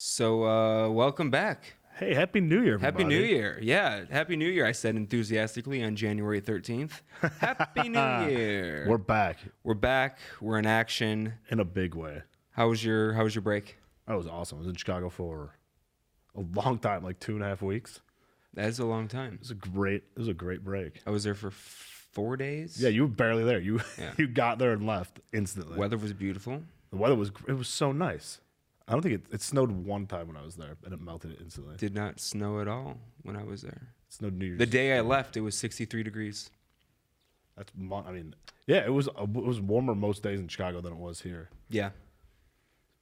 Welcome back. Hey, Happy New Year, everybody. Happy New Year. Yeah, Happy New Year, I said enthusiastically on January 13th. Happy New Year. We're back We're back. We're in action. in a big way. How was your break? That was awesome. I was in Chicago for a long time, like 2.5 weeks. That is a long time. It was a great break. I was there for 4 days. Yeah, you were barely there. You Yeah. you got there and left instantly. Weather was beautiful. The weather was so nice. I don't think it snowed one time when I was there, and it melted instantly. Did not snow at all when I was there. It snowed New Year's. The day I left, it was 63 degrees. Yeah, it was warmer most days in Chicago than it was here. Yeah.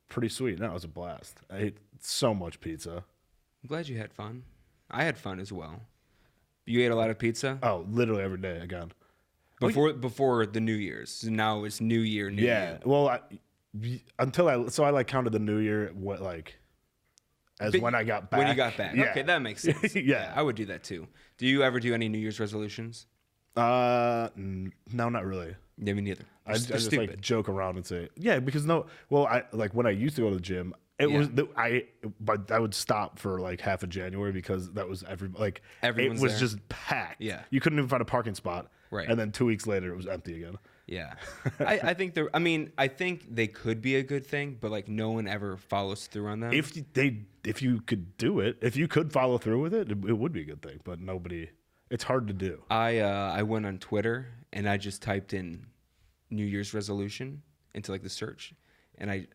Pretty sweet. No, it was a blast. I ate so much pizza. I'm glad you had fun. I had fun as well. You ate a lot of pizza? Oh, literally every day again. Before the New Year's. So now it's New Year, New Yeah. You. Well, I counted the New Year when I got back. When you got back. Yeah. Okay, that makes sense. Yeah. I would do that too. Do you ever do any New Year's resolutions? No, not really. Yeah, me neither. I They're just stupid. like joke around and say, yeah, because I like when I used to go to the gym, but I would stop for like half of January because that was Everyone's it was there. just packed. Yeah. You couldn't even find a parking spot. Right. And then 2 weeks later it was empty again. Yeah. I think I think they could be a good thing, but like no one ever follows through on them. If you could do it, if you could follow through with it, it would be a good thing, but it's hard to do. I went on Twitter and I just typed in New Year's resolution into like the search, and I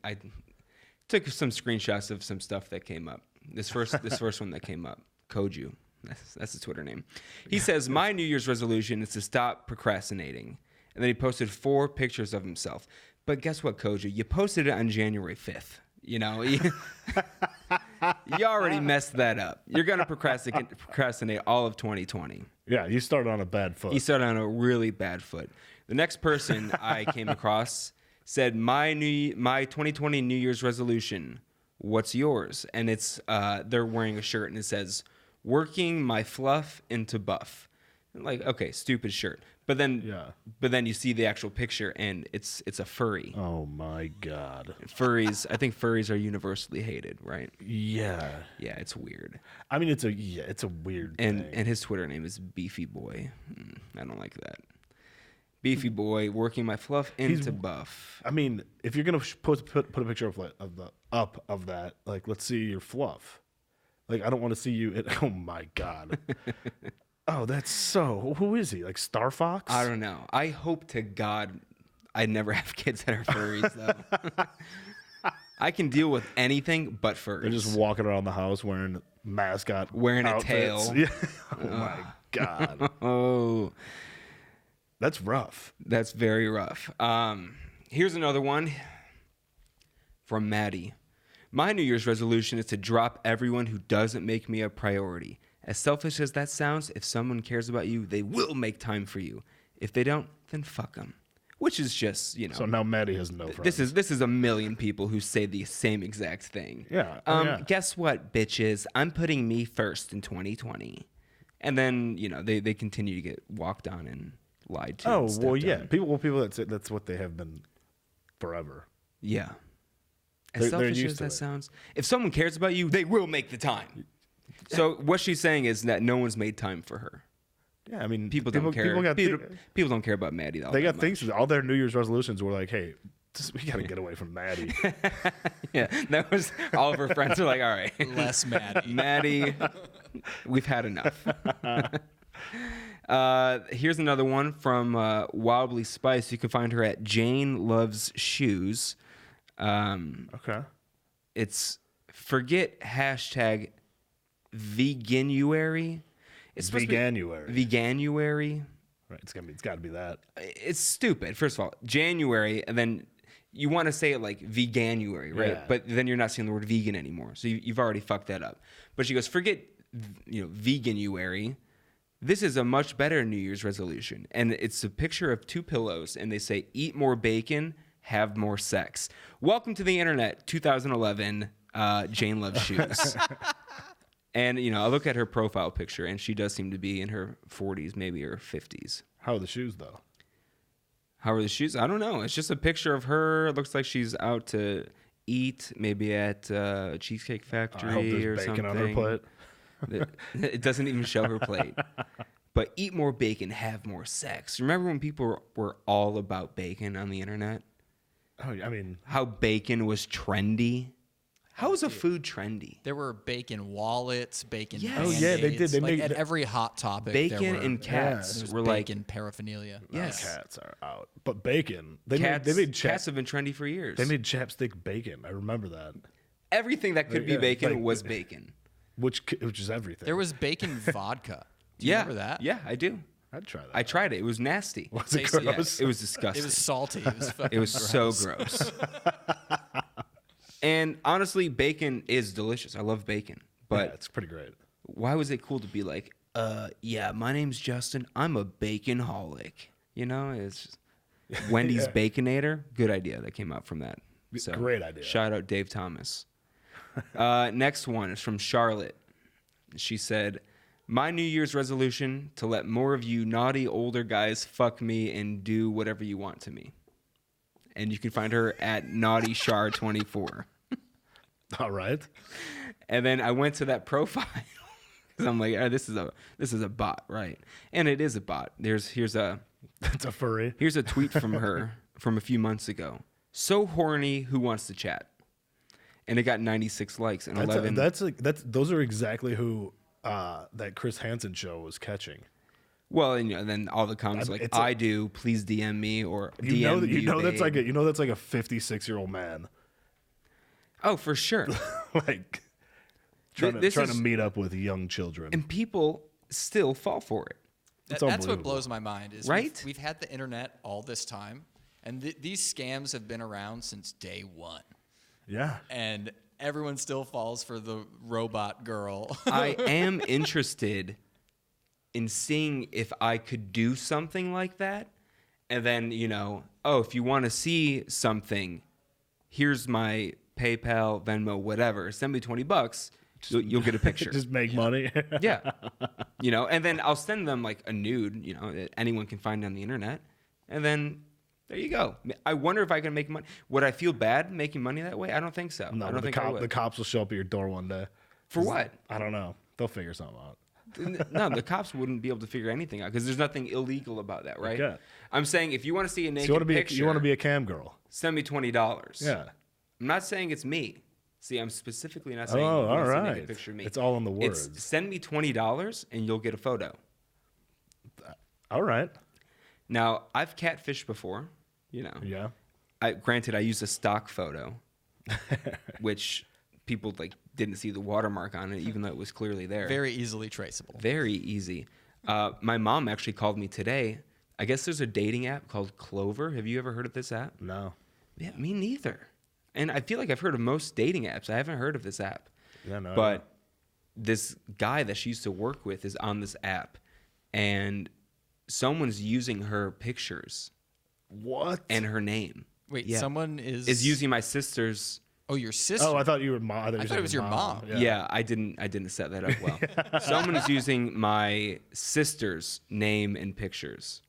took some screenshots of some stuff that came up. This first one that came up, Koju, that's his Twitter name. He says, my New Year's resolution is to stop procrastinating, and then he posted 4 pictures of himself. But guess what, Koju? You posted it on January 5th. You know, you already messed that up. You're gonna procrastinate all of 2020. Yeah, you started on a bad foot. He started on a really bad foot. The next person I came across said, my 2020 New Year's resolution, what's yours? And it's they're wearing a shirt and it says, working my fluff into buff. Like, okay, stupid shirt. But then you see the actual picture and it's a furry. Oh my God. I think furries are universally hated, right? Yeah. Yeah, it's weird. I mean, it's a weird thing. And his Twitter name is Beefy Boy. I don't like that. Beefy Boy, working my fluff into buff. I mean, if you're gonna put a picture of that, like, let's see your fluff. Like, I don't want to see you. Oh my God. Oh, that's so. Who is he? Like Star Fox? I don't know. I hope to God I never have kids that are furries, though. I can deal with anything but furries. They're just walking around the house wearing mascot Wearing outfits. a tail. Yeah. Oh my God. Oh, That's rough. that's very rough. Here's another one from Maddie. My New Year's resolution is to drop everyone who doesn't make me a priority. As selfish as that sounds, if someone cares about you, they will make time for you. If they don't, then fuck them. Which is just, So now Maddie has no friends. This is a million people who say the same exact thing. Yeah. Guess what, bitches? I'm putting me first in 2020. And then, they continue to get walked on and lied to. Oh, and well, stepped yeah. on. People that say that's what they have been forever. Yeah. As They're selfish used as to that it. sounds, if someone cares about you, they will make the time. So what she's saying is that no one's made time for her. Yeah, I mean, People don't care. People don't care about Maddie. They got things. All their New Year's resolutions were like, "Hey, we got to get away from Maddie." Yeah, that was all of her friends are like, all right, Less Maddie. Maddie, we've had enough. Here's another one from Wildly Spice. You can find her at Jane Loves Shoes. Okay. It's forget hashtag veganuary. It's supposed to be Veganuary. Veganuary. Right. It's got to be that. It's stupid. First of all, January, and then you want to say it like veganuary, right? Yeah. But then you're not saying the word vegan anymore. So you've already fucked that up. But she goes, forget, veganuary. This is a much better New Year's resolution. And it's a picture of 2 pillows, and they say, eat more bacon, have more sex. Welcome to the internet, 2011, Jane Loves Shoes. And, I look at her profile picture, and she does seem to be in her 40s, maybe her 50s. How are the shoes though? How are the shoes? I don't know. It's just a picture of her. It looks like she's out to eat, maybe at Cheesecake I hope Factory or there's bacon something. on her plate. It doesn't even show her plate. But eat more bacon, have more sex. Remember when people were all about bacon on the internet? Oh, I mean, How bacon was trendy? How is a food trendy? There were bacon wallets, bacon. Yes. Oh, yeah, they did. Band-Aids. They like made at every hot topic. Bacon there were, and cats there was were like bacon paraphernalia. yes. cats are out, but bacon. Cats, They made cats have been trendy for years. They made chapstick bacon. I remember that. Everything that could be Yeah, bacon like- was bacon. Which is everything. There was bacon vodka. Do you Yeah, remember that? Yeah, I do. I'd try that. I tried it. It was nasty. Was it tasted- yeah, gross? It was disgusting. It was salty. It was fucking It was so gross. And honestly, bacon is delicious. I love bacon. But yeah, it's pretty great. why was it cool to be like, yeah, my name's Justin. I'm a baconholic. You know, it's just Wendy's Yeah. Baconator. Good idea that came out from that. So, Great idea. Shout out Dave Thomas. Next one is from Charlotte. She said, my New Year's resolution to let more of you naughty older guys fuck me and do whatever you want to me. And you can find her at naughtyshar24. All right. And then I went to that profile because I'm like, this is a bot, right? And it is a bot. Here's a That's a furry. tweet from her from a few months ago. So horny, who wants to chat? And it got 96 likes and 11. Those are exactly who that Chris Hansen show was catching. Well, and then all the comments like, It's a- I do, please DM me or DM You know that babe. that's like a 56-year-old man, Oh, for sure. like trying This to is- meet up with young children. And people still fall for it. It's That's what unbelievable. blows my mind. Is Right? We've had the internet all this time, and these scams have been around since day one, Yeah. and everyone still falls for the robot girl. I am interested in seeing if I could do something like that. And then, if you want to see something, here's my PayPal, Venmo, whatever. Send me $20. You'll get a picture. Just make money. Yeah. And then I'll send them like a nude, that anyone can find on the internet. And then there you go. I wonder if I can make money. Would I feel bad making money that way? I don't think so. No, I don't think I would. the cops will show up at your door one day. For what? I don't know. They'll figure something out. No, the cops wouldn't be able to figure anything out because there's nothing illegal about that, right? Okay. I'm saying if you want to see a So naked you want to be picture, you want to be a cam girl. send me $20. Yeah. I'm not saying it's me. See, I'm specifically not saying Oh, you all wanna see a right. naked picture of me. It's all in the It's words. send me $20 and you'll get a photo. All right. Now, I've catfished before, Yeah. Granted, I used a stock photo, which people didn't see the watermark on it, even though it was clearly there. Very easily traceable. Very easy. My mom actually called me today. I guess there's a dating app called Clover. Have you ever heard of this app? No. Yeah, me neither. And I feel like I've heard of most dating apps. I haven't heard of this app. Yeah, no. But this guy that she used to work with is on this app, and someone's using her pictures What? and her name. Wait, Yeah. someone is Is using my sister's. Oh, your sister. Oh, I thought you were mom. I thought it was your mom. Yeah, I didn't set that up well. Someone is using my sister's name and pictures,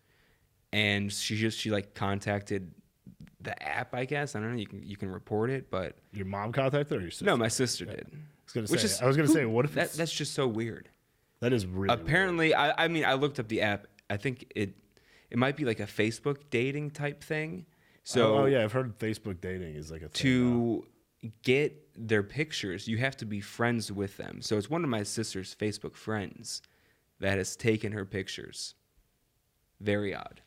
and she contacted the app. I guess I don't know. You can report it, but Your mom contacted or your sister? no, my sister did. I was gonna say, what if that's just so weird. that is really Apparently, I mean, I looked up the app. I think it might be like a Facebook dating type thing. weird. So oh yeah, I've heard Facebook dating is like a thing to get their pictures, you have to be friends with them. So it's one of my sister's Facebook friends that has taken her pictures. Very odd.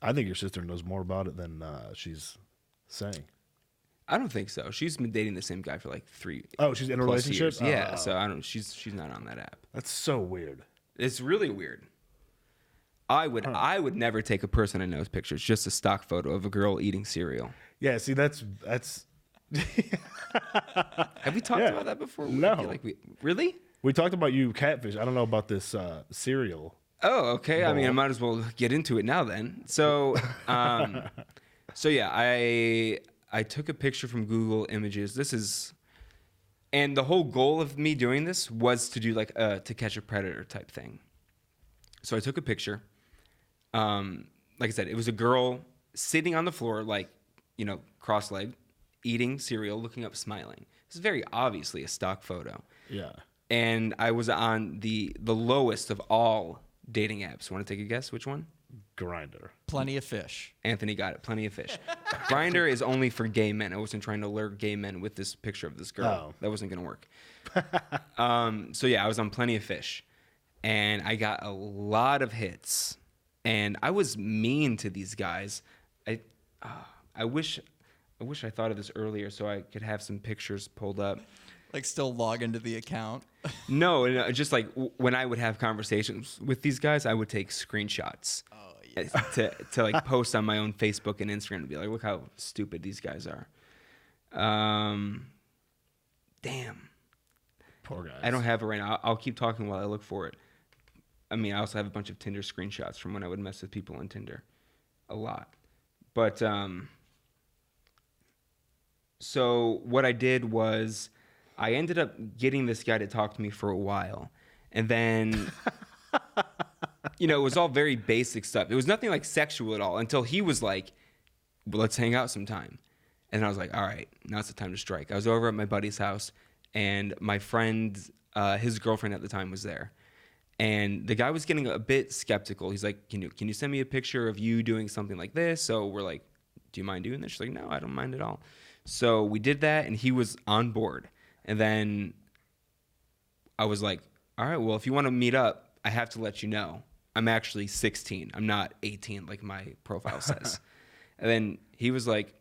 now. I think your sister knows more about it than she's saying. I don't think so. She's been dating the same guy for like 3. Oh, she's in a plus relationship? years. Yeah. Oh. So I don't. She's not on that app. That's so weird. It's really weird. I would never take a person I know's pictures. Just a stock photo of a girl eating cereal. Yeah, see, that's Have we talked Yeah. about that before? No. I feel like really? we talked about you catfish. I don't know about this cereal. Oh, okay. I mean, I Bowl. might as well get into it now then. So, so yeah, I took a picture from Google Images. And the whole goal of me doing this was to do like a To Catch a Predator type thing. So I took a picture. Like I said, it was a girl sitting on the floor, like, cross-legged, eating cereal, looking up, smiling. It's very obviously a stock photo. Yeah. And I was on the lowest of all dating apps. Want to take a guess which one? Grinder. Plenty of fish. Anthony got it. Plenty of fish. Grinder is only for gay men. I wasn't trying to lure gay men with this picture of this girl. Oh. That wasn't going to work. So yeah, I was on Plenty of Fish, and I got a lot of hits. And I was mean to these guys. I wish I thought of this earlier so I could have some pictures pulled up. Like still log into the account. No, just like when I would have conversations with these guys, I would take screenshots to like post on my own Facebook and Instagram to be like, look how stupid these guys are. Damn. Poor guys. I don't have it right now. I'll keep talking while I look for it. I mean, I also have a bunch of Tinder screenshots from when I would mess with people on Tinder. A lot. But, so what I did was I ended up getting this guy to talk to me for a while. And then, it was all very basic stuff. It was nothing like sexual at all until he was like, well, let's hang out sometime. And I was like, all right, now's the time to strike. I was over at my buddy's house, and my friend, his girlfriend at the time was there. And the guy was getting a bit skeptical. He's like, can you send me a picture of you doing something like this? So we're like, do you mind doing this? She's like, no, I don't mind at all. So we did that, and he was on board. And then I was like, all right, well, if you want to meet up, I have to let you know. I'm actually 16. I'm not 18 like my profile says. And then he was like,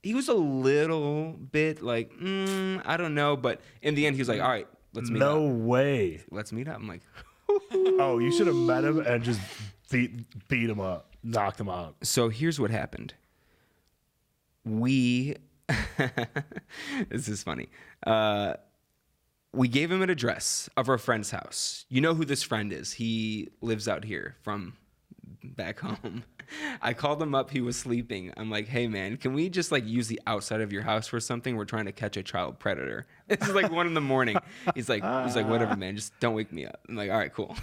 he was a little bit like, I don't know. But in the end, he was like, all right, let's meet up. No way. Let's meet up. I'm like, Oh, you should have met him and just beat him up, knocked him out. so here's what happened. We, this is funny. We gave him an address of our friend's house. You know who this friend is. He lives out here from back home. I called him up. He was sleeping. I'm like, hey, man, can we just like use the outside of your house for something? We're trying to catch a child predator. It's like 1 a.m. He's like, whatever, man, just don't wake me up. I'm like, all right, cool.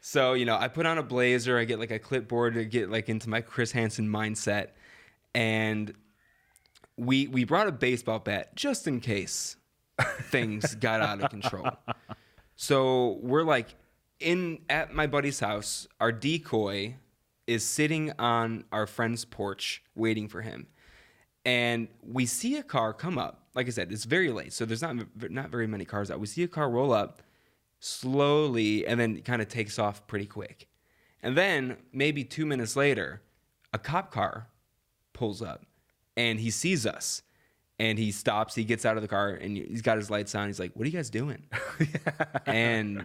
So, I put on a blazer. I get like a clipboard to get like into my Chris Hansen mindset. And we brought a baseball bat just in case things got out of control. So we're like at my buddy's house. Our decoy is sitting on our friend's porch waiting for him. And we see a car come up. Like I said, it's very late, so there's not very many cars out. We see a car roll up slowly and then kind of takes off pretty quick. And then maybe 2 minutes later, a cop car pulls up and he sees us. And he stops, he gets out of the car, and he's got his lights on. He's like, what are you guys doing? And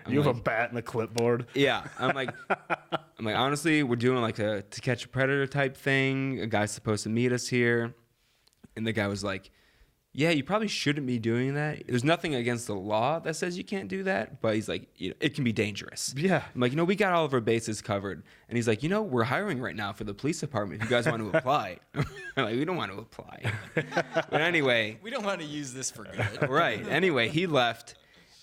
You have a bat and a clipboard. yeah. I'm like, honestly, we're doing like a To Catch a Predator type thing. A guy's supposed to meet us here. And the guy was like, yeah, you probably shouldn't be doing that. There's nothing against the law that says you can't do that. But he's like, it can be dangerous. Yeah. I'm like, we got all of our bases covered. And he's like, we're hiring right now for the police department if you guys want to apply. I'm like, we don't want to apply. But anyway. We don't want to use this for good. Right. Anyway, he left,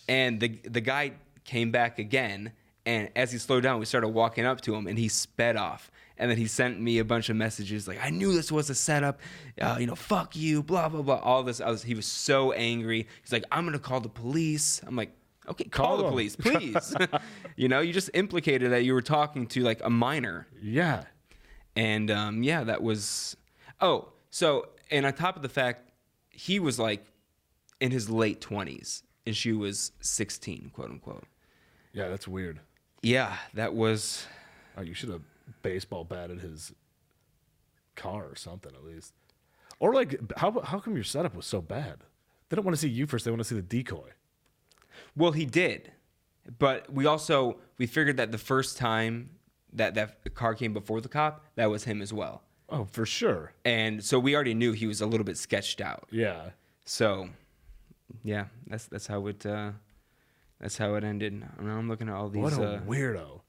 and the guy came back again. And as he slowed down, we started walking up to him, and he sped off. And then he sent me a bunch of messages like, I knew this was a setup, fuck you, blah, blah, blah, all this. He was so angry. He's like, I'm going to call the police. I'm like, okay, call the them. police, please. You just implicated that you were talking to like a minor. Yeah. And that was, and on top of the fact, he was like in his late 20s and she was 16, quote unquote. Yeah, that's weird. Yeah, that was. Oh, you should have baseball batted his car or something at least. Or like, how come your setup was so bad? They don't want to see you first. They want to see the decoy. Well, he did. But we figured that the first time that the car came before the cop, that was him as well. Oh, for sure. And so we already knew he was a little bit sketched out. Yeah. So, yeah, that's how it ended. I'm looking at all these. What a weirdo.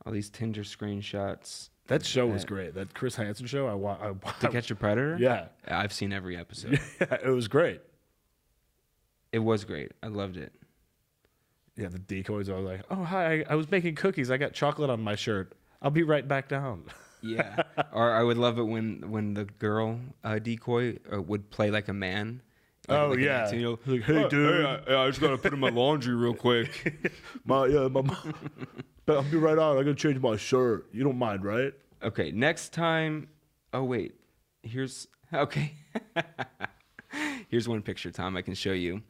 All these Tinder screenshots. That show was great. That Chris Hansen show. To Catch a Predator? Yeah. I've seen every episode. Yeah, it was great. It was great. I loved it. Yeah, the decoys are like, oh, hi, I was making cookies. I got chocolate on my shirt. I'll be right back down. Yeah. Or I would love it when the girl decoy would play like a man. Oh, like an yeah. accent, Like, hey, dude." I just gotta put in my laundry real quick. My mom. But I'll be right out. I gotta change my shirt. You don't mind, right? Okay, next time. Oh wait, here's okay. Here's one picture, Tom. I can show you.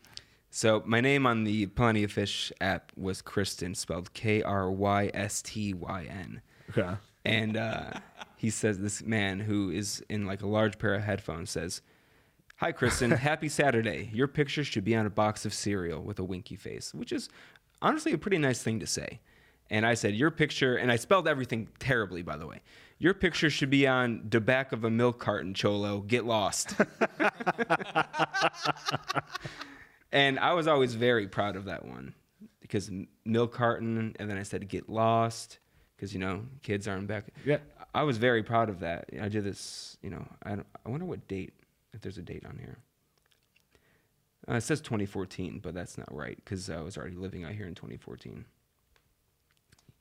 So my name on the Plenty of Fish app was Kristen, spelled Krystyn. Okay. And he says, this man who is in like a large pair of headphones says, "Hi, Kristen. Happy Saturday. Your picture should be on a box of cereal with a winky face," which is honestly a pretty nice thing to say. And I said, "Your picture," and I spelled everything terribly, by the way. "Your picture should be on the back of a milk carton, Cholo. Get lost." And I was always very proud of that one because milk carton, and then I said, "Get lost," because, kids aren't back. Yeah. I was very proud of that. I did this, I wonder what date, if there's a date on here. It says 2014, but that's not right because I was already living out here in 2014.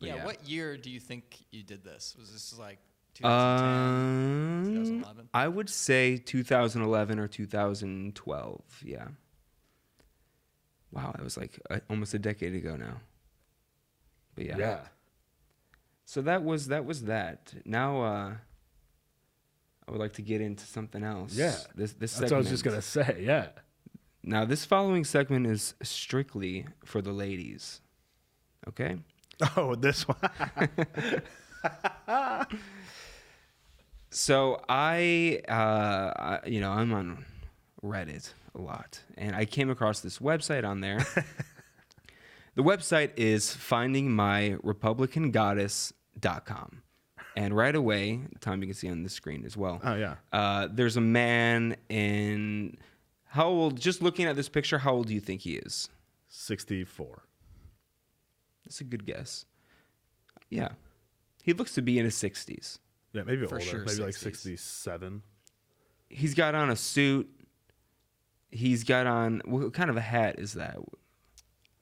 But Yeah, what year do you think you did this? Was this like 2010, 2011? I would say 2011 or 2012. Yeah. Wow, that was like almost a decade ago now. But yeah. Yeah. So that was that. Now I would like to get into something else. Yeah. This That's segment. what I was just gonna say. Yeah. Now this following segment is strictly for the ladies. Okay? Oh, this one. So I'm on Reddit a lot, and I came across this website on there. The website is findingmyrepublicangoddess.com. And right away, Tom, you can see on the screen as well. Oh, yeah. There's a man in, how old, just looking at this picture, how old do you think he is? 64. That's a good guess. Yeah. He looks to be in his 60s. Yeah, maybe For older. sure, Maybe like 60s. 67. He's got on a suit. He's got on, what kind of a hat is that?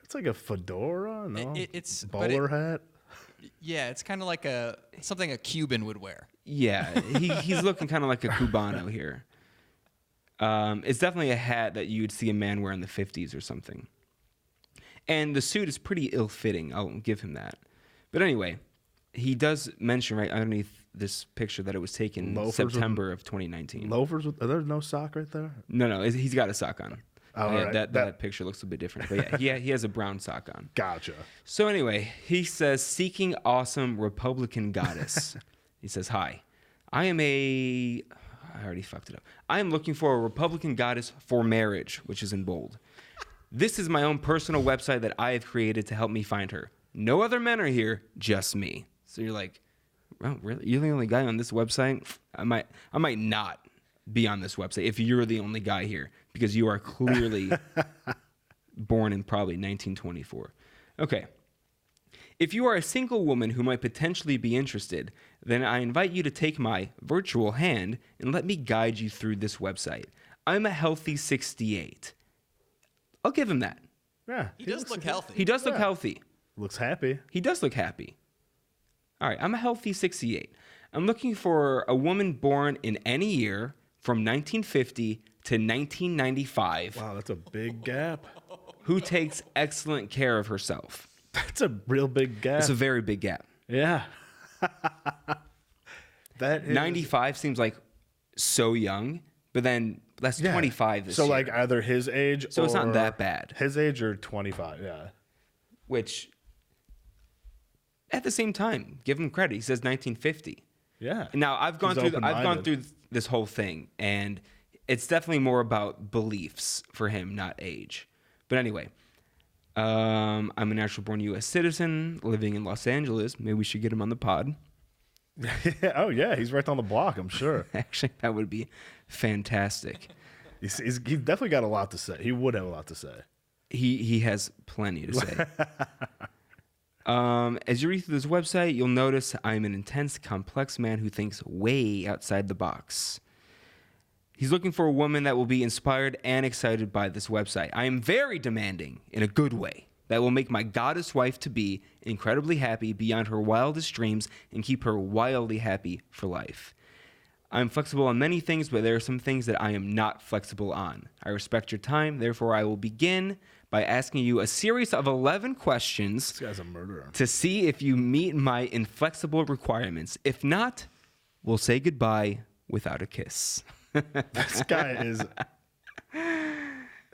It's like a fedora, no? It's bowler hat. Yeah, it's kind of like something a Cuban would wear. Yeah, he's looking kind of like a Cubano here. It's definitely a hat that you would see a man wear in the 50s or something. And the suit is pretty ill-fitting. I'll give him that. But anyway, he does mention right underneath this picture that it was taken September of 2019. Loafers? There's no sock right there? No, he's got a sock on. Oh, Yeah, all right. that picture looks a bit different. But yeah, he has a brown sock on. Gotcha. So anyway, he says, "Seeking awesome Republican goddess." He says, "Hi, I already fucked it up. I am looking for a Republican goddess for marriage," which is in bold. "This is my own personal website that I have created to help me find her. No other men are here, just me." So you're like, "Oh, really? You're the only guy on this website? I might not be on this website if you're the only guy here because you are clearly born in probably 1924. Okay. If you are a single woman who might potentially be interested, then I invite you to take my virtual hand and let me guide you through this website. I'm a healthy 68. I'll give him that. Yeah. He does look healthy. He does look Yeah. healthy. Looks happy. He does look happy. All right, I'm a healthy 68. I'm looking for a woman born in any year from 1950 to 1995 Wow, that's a big gap. who takes excellent care of herself. That's a real big gap. It's a very big gap. Yeah. That is 95 seems like so young, but then that's yeah. 25 this So year. like either his age So it's not or that bad. His age or 25, yeah. Which, at the same time, give him credit. He says 1950. Yeah. Now I've gone He's through open-minded. this whole thing, and it's definitely more about beliefs for him, not age. But anyway, I'm a natural born U.S. citizen living in Los Angeles. Maybe we should get him on the pod. Oh, yeah. He's right on the block, I'm sure. Actually, that would be fantastic. He's definitely got a lot to say. He would have a lot to say. He has plenty to say. As you read through this website, you'll notice I'm an intense, complex man who thinks way outside the box. He's looking for a woman that will be inspired and excited by this website. I am very demanding in a good way. that will make my goddess wife to be incredibly happy beyond her wildest dreams and keep her wildly happy for life. I'm flexible on many things, but there are some things that I am not flexible on. I respect your time, therefore I will begin by asking you a series of 11 questions This guy's a murderer. to see if you meet my inflexible requirements. If not, we'll say goodbye without a kiss. This guy is.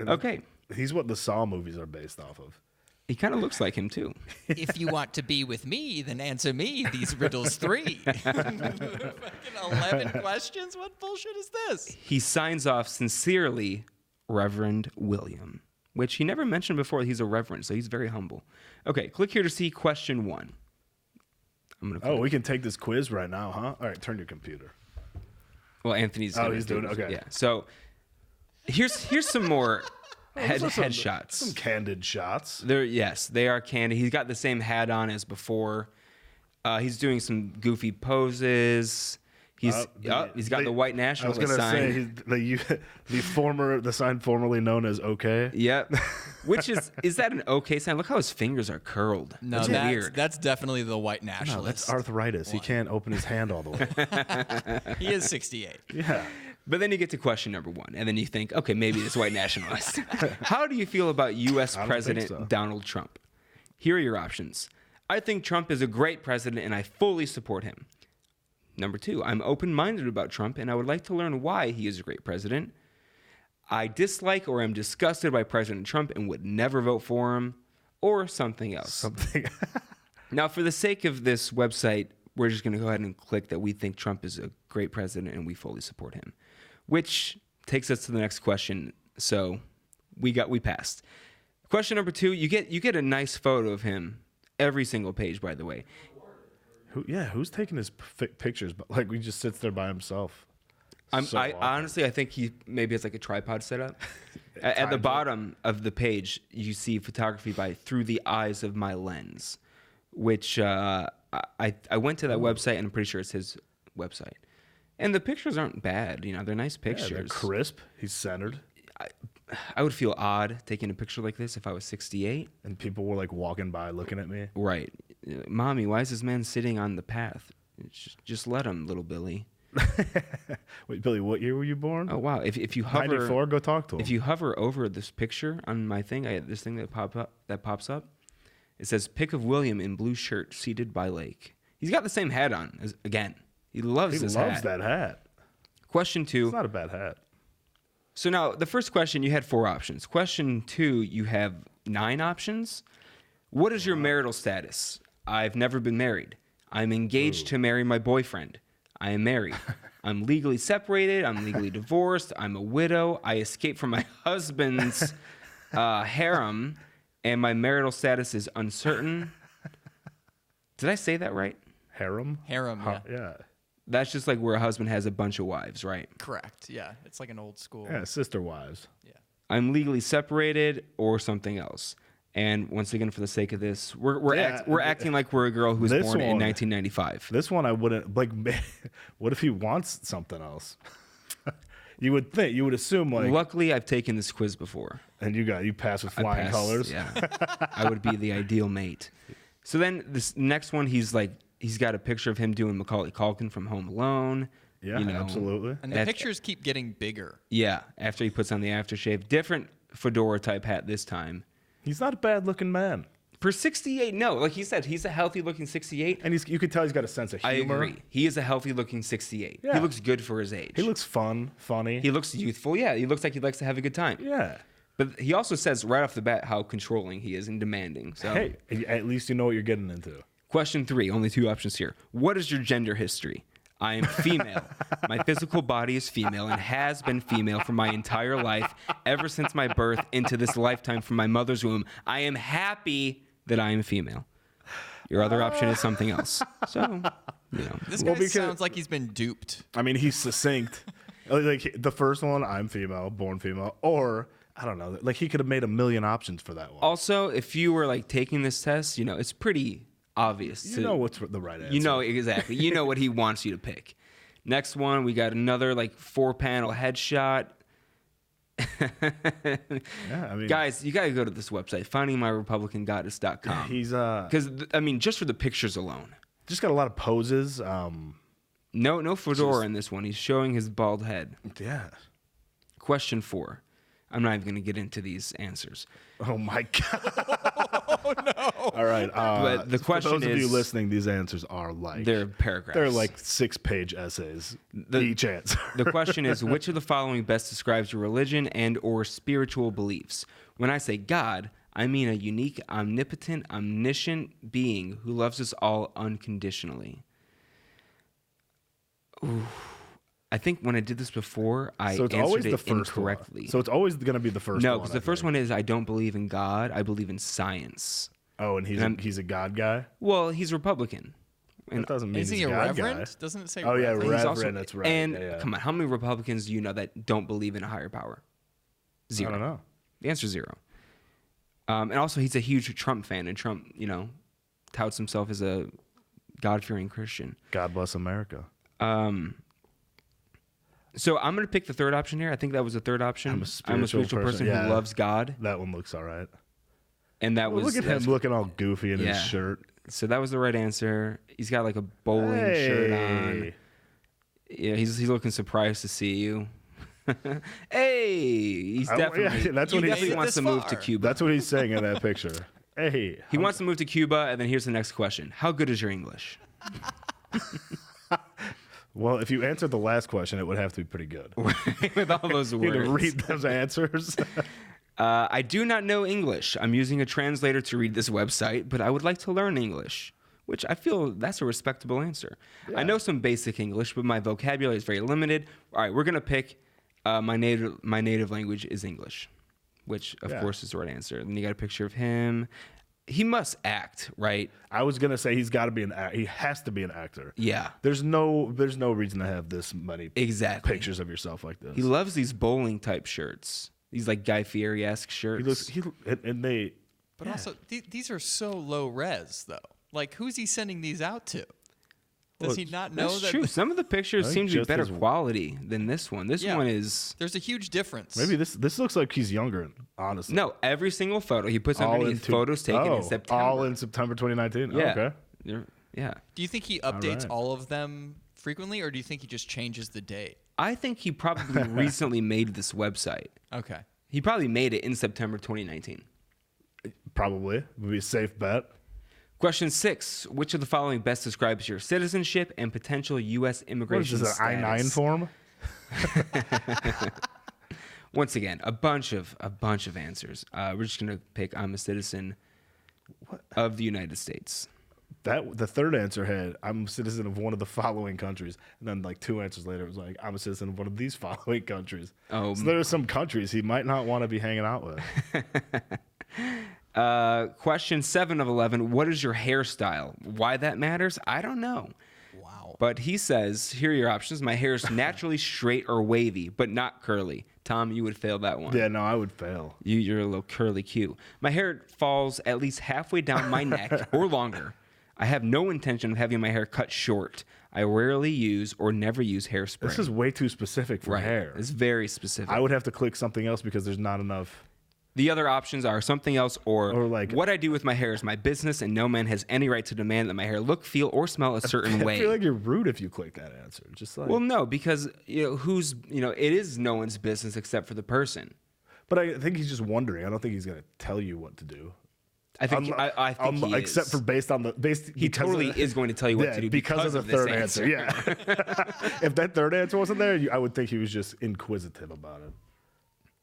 Okay. He's what the Saw movies are based off of. He kind of looks like him, too. If you want to be with me, then answer me these riddles 3. Fucking 11 questions? What bullshit is this? He signs off sincerely, Reverend William, which he never mentioned before. He's a reverend, so he's very humble. Okay, click here to see question 1. I'm gonna. Oh, we can take this quiz right now, huh? All right, turn your computer. Well, Anthony's. Oh, gonna he's do doing it? Okay. Yeah. So here's some more Those are some headshots. candid shots. Yes, they are candid. He's got the same hat on as before. He's doing some goofy poses. He's got the white I was nationalist gonna sign. say the sign formerly known as OK. Yep. Which is that an okay sign? Look how his fingers are curled. No, That's weird. that's definitely the white No, nationalist. that's arthritis. He can't open his hand all the way. He is 68. Yeah. But then you get to question number 1, and then you think, okay, maybe it's white nationalist. How do you feel about U.S. don't President think so. Donald Trump? Here are your options. I think Trump is a great president, and I fully support him. Number 2, I'm open-minded about Trump, and I would like to learn why he is a great president. I dislike or am disgusted by President Trump and would never vote for him, or something else. Something. Now, for the sake of this website, we're just going to go ahead and click that we think Trump is a great president and we fully support him, which takes us to the next question. So we passed. Question number 2, you get a nice photo of him every single page, by the way. Who's taking his pictures? But like, he just sits there by himself. So often. Honestly, I think he maybe has like a tripod set up. At the bottom of the page, you see photography by Through the Eyes of My Lens, which I went to that website, and I'm pretty sure it's his website. And the pictures aren't bad. You know, they're nice pictures. Yeah, they're crisp. He's centered. I would feel odd taking a picture like this if I was 68. And people were like walking by looking at me. Right. Mommy, why is this man sitting on the path? Just let him, little Billy. Wait, Billy, what year were you born? Oh, wow. If you hover 94, go talk to him. If you hover over this picture on my thing, I have this thing that pops up. It says pic of William in blue shirt seated by lake. He's got the same hat on again. He loves this hat. that hat. Question 2. It's not a bad hat. So now the first question, you had 4 options. Question 2, you have 9 options. What is your marital status? I've never been married. I'm engaged to marry my boyfriend. I am married. I'm legally separated. I'm legally divorced. I'm a widow. I escaped from my husband's harem, and my marital status is uncertain. Did I say that right? Harem? Harem, yeah. Yeah. That's just like where a husband has a bunch of wives, right? Correct. Yeah. It's like an old school. Yeah, sister wives. Yeah. I'm legally separated or something else. And once again, for the sake of this, we're acting like we're a girl who was This born in one- 1995. This one I wouldn't like. What if he wants something else? You would assume like, Luckily, I've taken this quiz before. and you pass with I flying passed, colors. Yeah, I would be the ideal mate. So then this next one, he's got a picture of him doing Macaulay Culkin from Home Alone. Yeah, you know. absolutely. And the That's- pictures keep getting bigger. Yeah, after he puts on the aftershave, different fedora type hat this time. He's not a bad looking man, For 68, no, like he said, he's a healthy looking 68. and you can tell he's got a sense of I humor. agree. He is a healthy looking 68. Yeah. He looks good for his age. He looks funny. He looks youthful. Yeah, he looks like he likes to have a good time. Yeah. But he also says right off the bat how controlling he is and demanding. So, Hey, at least you know what you're getting into. question 3, only 2 options here. What is your gender history? I am female. My physical body is female and has been female for my entire life, ever since my birth into this lifetime from my mother's womb. I am happy that I am female. Your other option is something else. So, you know. This Well, guy because- sounds like he's been duped. I mean, he's succinct. Like the first one, I'm female, born female, or I don't know. Like he could have made a million options for that one. Also, if you were like taking this test, you know, it's pretty obvious. You know what's the right answer. You know exactly. You know what he wants you to pick. Next one, we got another like 4-panel headshot. Yeah, I mean, Guys, you got to go to this website, findingmyrepublicangoddess.com. he's Because, I mean, just for the pictures alone. just got a lot of poses. No fedora in this one. He's showing his bald head. Yeah. Question 4. I'm not even going to get into these answers. Oh my god. Oh no. All right. But the question for those of you is- listening, these answers are like They're paragraphs. they're like 6-page essays. Each answer. The question is, which of the following best describes your religion and or spiritual beliefs? When I say God, I mean a unique, omnipotent, omniscient being who loves us all unconditionally. Ooh. I think when I did this before, I So it's answered always it the first incorrectly. one. So it's always going to be the first No, one. because the first one is I don't believe in God. I believe in science. Oh, and he's a god guy. Well, he's Republican. That doesn't mean Isn't he's he a a god reverend? guy. Doesn't it say Oh, yeah, reverend? He's Reverend, that's right. And Yeah. come on, how many Republicans do you know that don't believe in a higher power? Zero. I don't know. The answer is 0. And also, he's a huge Trump fan, and Trump, touts himself as a God-fearing Christian. God bless America. So I'm going to pick the third option here. I think that was the third option. I'm a spiritual person, who yeah. loves God, That one looks all right. and that was Look at him that's- looking all goofy in Yeah. his shirt. So that was the right answer. He's got like a bowling shirt on. Yeah, he's looking surprised to see you. Hey, he's definitely that's he what he definitely said. wants to This move to far. Cuba. That's what he's saying in that picture. Hey, He wants to move to Cuba, and then here's the next question: how good is your English? well, if you answered the last question, it would have to be pretty good. With all those You need to words. read those answers. I do not know English. I'm using a translator to read this website, but I would like to learn English, which I feel that's a respectable answer. I know some basic English, but my vocabulary is very limited. All right, we're gonna pick my native language is English, which of course is the right answer. Then you got a picture of him. He must act, right? I was gonna say he's got to be he has to be an actor. Yeah, There's no reason to have this many exactly. pictures of yourself like this. He loves these bowling type shirts. These like Guy Fieri-esque shirts. And they. But also, these are so low res, though. Like, who's he sending these out to? Does he not know That's that true. Some of the pictures I think seem to be just better as- quality than this one. This Yeah. one is there's a huge difference? Maybe this looks like he's younger. Honestly, no. Every single photo he puts underneath photos taken in September. All in September 2019. Yeah. Oh, okay. Yeah. Do you think he updates right. all of them frequently, or do you think he just changes the date? I think he probably recently made this website. Okay. He probably made it in September 2019. Probably would be a safe bet. Question 6. Which of the following best describes your citizenship and potential U.S. What immigration is this, an I-9 status? form? Once again, a bunch of answers. We're just gonna pick I'm a citizen of the United States. The third answer had I'm a citizen of one of the following countries, and then like 2 answers later it was like I'm a citizen of one of these following countries. Oh. So there are some countries he might not want to be hanging out with. Question 7 of 11. What is your hairstyle? Why that matters? I don't know. Wow. But he says, here are your options. My hair is naturally straight or wavy, but not curly. Tom, you would fail that one. Yeah, no, I would fail. You're a little curly Q. My hair falls at least halfway down my neck or longer. I have no intention of having my hair cut short. I rarely use or never use hairspray. This is way too specific for right. hair. It's very specific. I would have to click something else because there's not enough. The other options are something else or like- what I do with my hair is my business and no man has any right to demand that my hair look, feel, or smell a certain way. I feel like you're rude if you click that answer. Just like, Well, no, because it is no one's business except for the person. but I think he's just wondering. I don't think he's gonna tell you what to do. I think I think he except is. for based on the He because totally of, is going to tell you what to do because of the this third answer. Yeah, if that third answer wasn't there, I would think he was just inquisitive about it.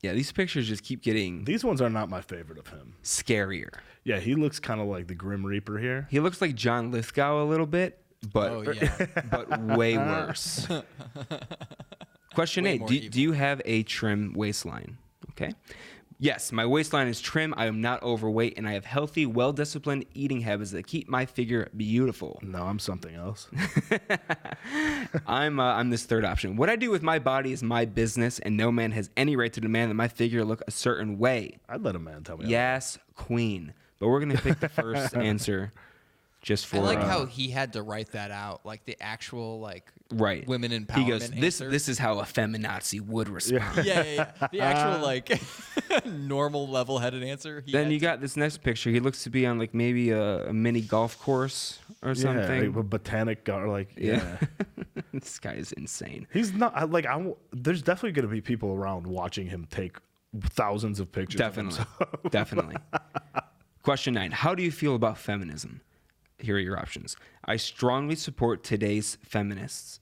Yeah, these pictures just keep getting These ones are not my favorite of him. scarier. Yeah, he looks kind of like the Grim Reaper here. He looks like John Lithgow a little bit, but Oh, yeah. but way worse. Question Way 8. more Do evil. you have a trim waistline? Okay. Yes, my waistline is trim. I am not overweight, and I have healthy, well-disciplined eating habits that keep my figure beautiful. No, I'm something else. I'm this third option. What I do with my body is my business, and no man has any right to demand that my figure look a certain way. I'd let a man tell me. Yes, queen. But we're gonna pick the first answer. just for I like how he had to write that out, like the actual like right women empowerment. He goes, answer. this is how a feminazi would respond. Yeah. The actual like normal level-headed answer. He Then had you to- got this next picture. He looks to be on like maybe a mini golf course or Yeah, something. like a botanic gar like Yeah. This guy is insane. He's not there's definitely going to be people around watching him take thousands of pictures. of Definitely. himself. Definitely. Question 9. How do you feel about feminism? Here are your options. I strongly support today's feminists.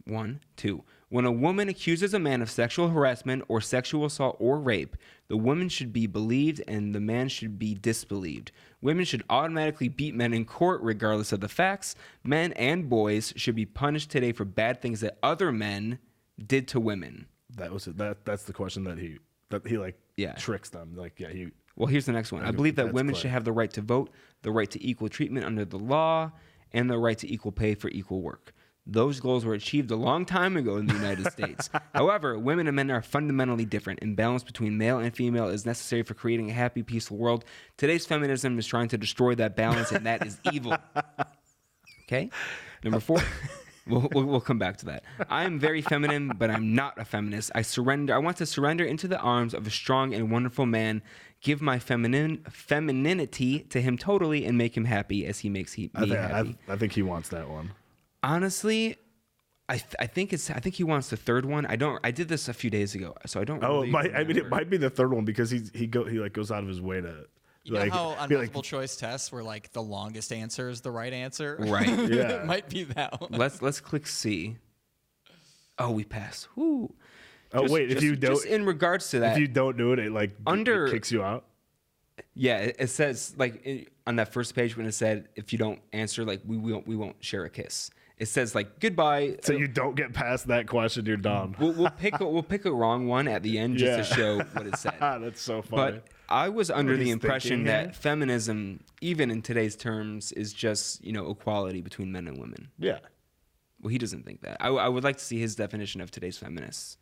1, 2. When a woman accuses a man of sexual harassment or sexual assault or rape, the woman should be believed and the man should be disbelieved. Women should automatically beat men in court regardless of the facts. Men and boys should be punished today for bad things that other men did to women. That was it. That's the question that he like Yeah. tricks them. Like he Well, here's the next one. I believe that That's women clear. should have the right to vote, the right to equal treatment under the law, and the right to equal pay for equal work. Those goals were achieved a long time ago in the United States. However, women and men are fundamentally different, and balance between male and female is necessary for creating a happy, peaceful world. Today's feminism is trying to destroy that balance, and that is evil. Okay? Number 4. We'll come back to that. I am very feminine, but I'm not a feminist. I want to surrender into the arms of a strong and wonderful man, give my femininity to him totally, and make him happy as he makes me happy. I think he wants that one. Honestly, I think he wants the third one. I did this a few days ago, so I don't. Oh, really it remember. might be the third one because he like goes out of his way to You know like how on be multiple choice tests where like the longest answer is the right answer? Right. Yeah. It might be that one. Let's click C. Oh, we passed. Whoo. Oh wait, if you don't just in regards to that, if you don't do it, it like Under- it kicks you out. yeah, it says like on that first page when it said if you don't answer, like we won't share a kiss. It says like goodbye. So you don't get past that question, you're done. We'll pick a wrong one at the end just to Yeah. show what it said. That's so funny. But I was under What the he's impression thinking that here? feminism, even in today's terms, is just equality between men and women. Yeah, Well, he doesn't think that. I would like to see his definition of today's feminists,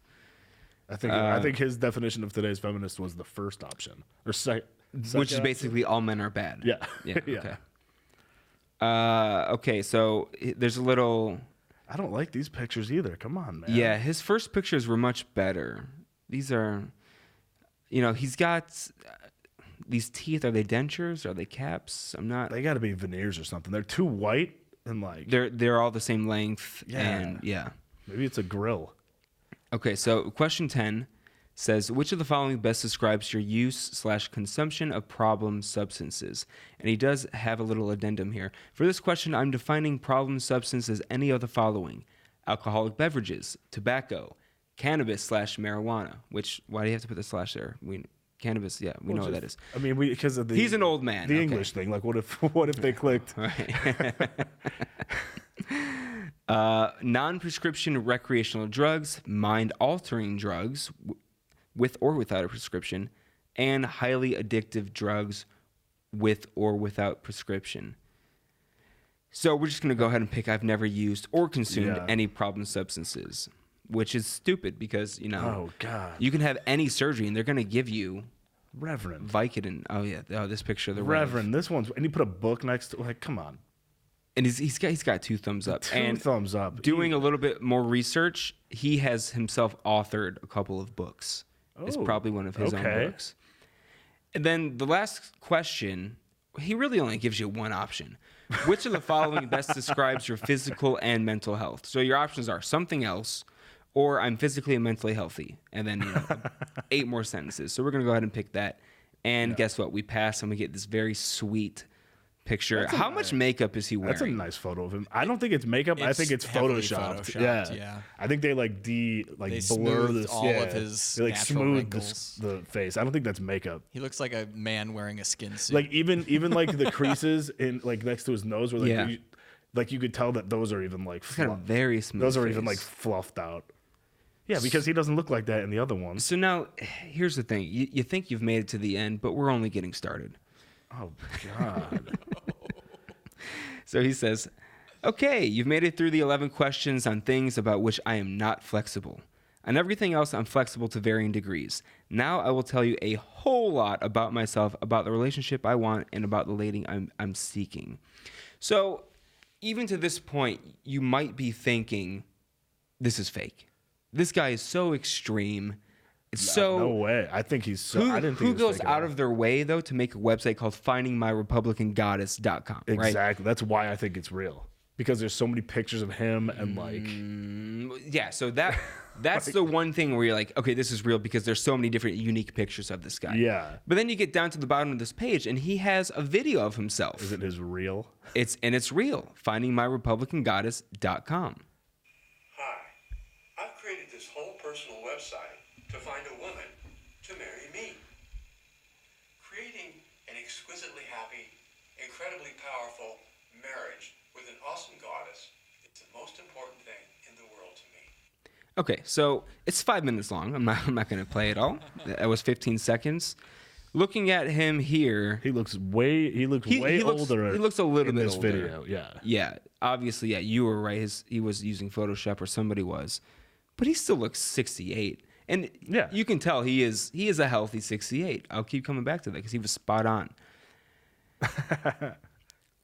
I think his definition of today's feminist was the first option or which is basically all men are bad. Yeah. Yeah. Yeah. Okay. Okay. So there's a little. I don't like these pictures either. Come on, man. Yeah, his first pictures were much better. These are, he's got these teeth. Are they dentures? Are they caps? I'm not. They got to be veneers or something. They're too white and like They're all the same length. Yeah. And yeah. maybe it's a grill. Okay, so question 10 says, which of the following best describes your use/consumption of problem substances? And he does have a little addendum here. For this question, I'm defining problem substance as any of the following: alcoholic beverages, tobacco, cannabis/marijuana, which, why do you have to put the slash there? Cannabis, yeah, we know what that is. I mean, because of the He's an old man. the okay. English thing. Like, what if they clicked? Right. Non-prescription recreational drugs, mind-altering drugs with or without a prescription, and highly addictive drugs with or without prescription. So we're just going to go ahead and pick I've never used or consumed Yeah. any problem substances, which is stupid because, Oh God, you can have any surgery and they're going to give you Reverend, Vicodin. Oh, yeah. Oh, this picture of the Rev. Reverend. This one's and you put a book next to like, come on, And he's got 2 thumbs up. two thumbs up. Doing a little bit more research, he has himself authored a couple of books. It's Oh, probably one of his own okay. books. And then the last question, he really only gives you one option. Which of the following best describes your physical and mental health? So your options are something else, or I'm physically and mentally healthy. And then 8 more sentences. So we're going to go ahead and pick that. And guess what? We pass and we get this very sweet picture. How much makeup is he wearing? That's a nice photo of him. I don't think it's makeup. I It's think it's heavily photoshopped. photoshopped, Yeah. yeah. I think they like They blur smoothed this all of his They like natural smooth wrinkles. the face. I don't think that's makeup. He looks like a man wearing a skin suit. Like even like the creases in like next to his nose, where like Yeah. you could tell that those are even like He's got a very smooth those are even face. like fluffed out. Yeah, because he doesn't look like that in the other ones. So now, here's the thing. You think you've made it to the end, but we're only getting started. Oh God. So he says, okay, you've made it through the 11 questions on things about which I am not flexible. On everything else, I'm flexible to varying degrees. Now I will tell you a whole lot about myself, about the relationship I want, and about the lady I'm seeking. So even to this point, you might be thinking, this is fake. This guy is so extreme. It's so no way. I think he's so. I didn't think who he was goes fake at out all. of their way though to make a website called findingmyrepublicangoddess.com, right? Exactly. That's why I think it's real, because there's so many pictures of him and like. Yeah, so that's the one thing where you're like, okay, this is real because there's so many different unique pictures of this guy. Yeah. But then you get down to the bottom of this page and he has a video of himself. Is it his real? It's real. Findingmyrepublicangoddess.com. Hi, I've created this whole personal website to find a woman to marry me. Creating an exquisitely happy, incredibly powerful marriage with an awesome goddess is the most important thing in the world to me. Okay, so it's 5 minutes long. I'm not going to play it all. That was 15 seconds. Looking at him here, He looks way. He looks way looks, older. He looks a little in bit this older. video. Yeah. Yeah, obviously, yeah, you were right. He was using Photoshop, or somebody was, but he still looks 68, and Yeah. you can tell he is a healthy 68. I'll keep coming back to that because he was spot on.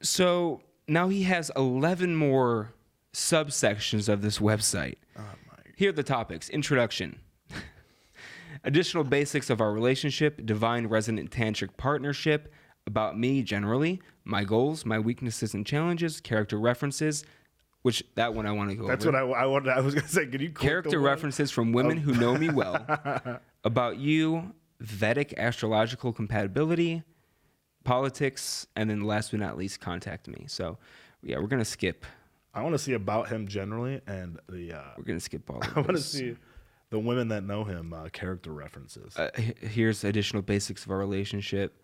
So now he has 11 more subsections of this website. Here are the topics: introduction, additional basics of our relationship, divine resonant tantric partnership, about me generally, my goals, my weaknesses and challenges, character references, which that one I want to go That's over. what I wanted. I was gonna say. Can you click Character the one? references from women who know me well, about you, Vedic astrological compatibility, politics, and then last but not least, contact me. So, yeah, we're gonna skip. I want to see about him generally, and the. We're gonna skip all of I want to this. see the women that know him character references. Here's additional basics of our relationship.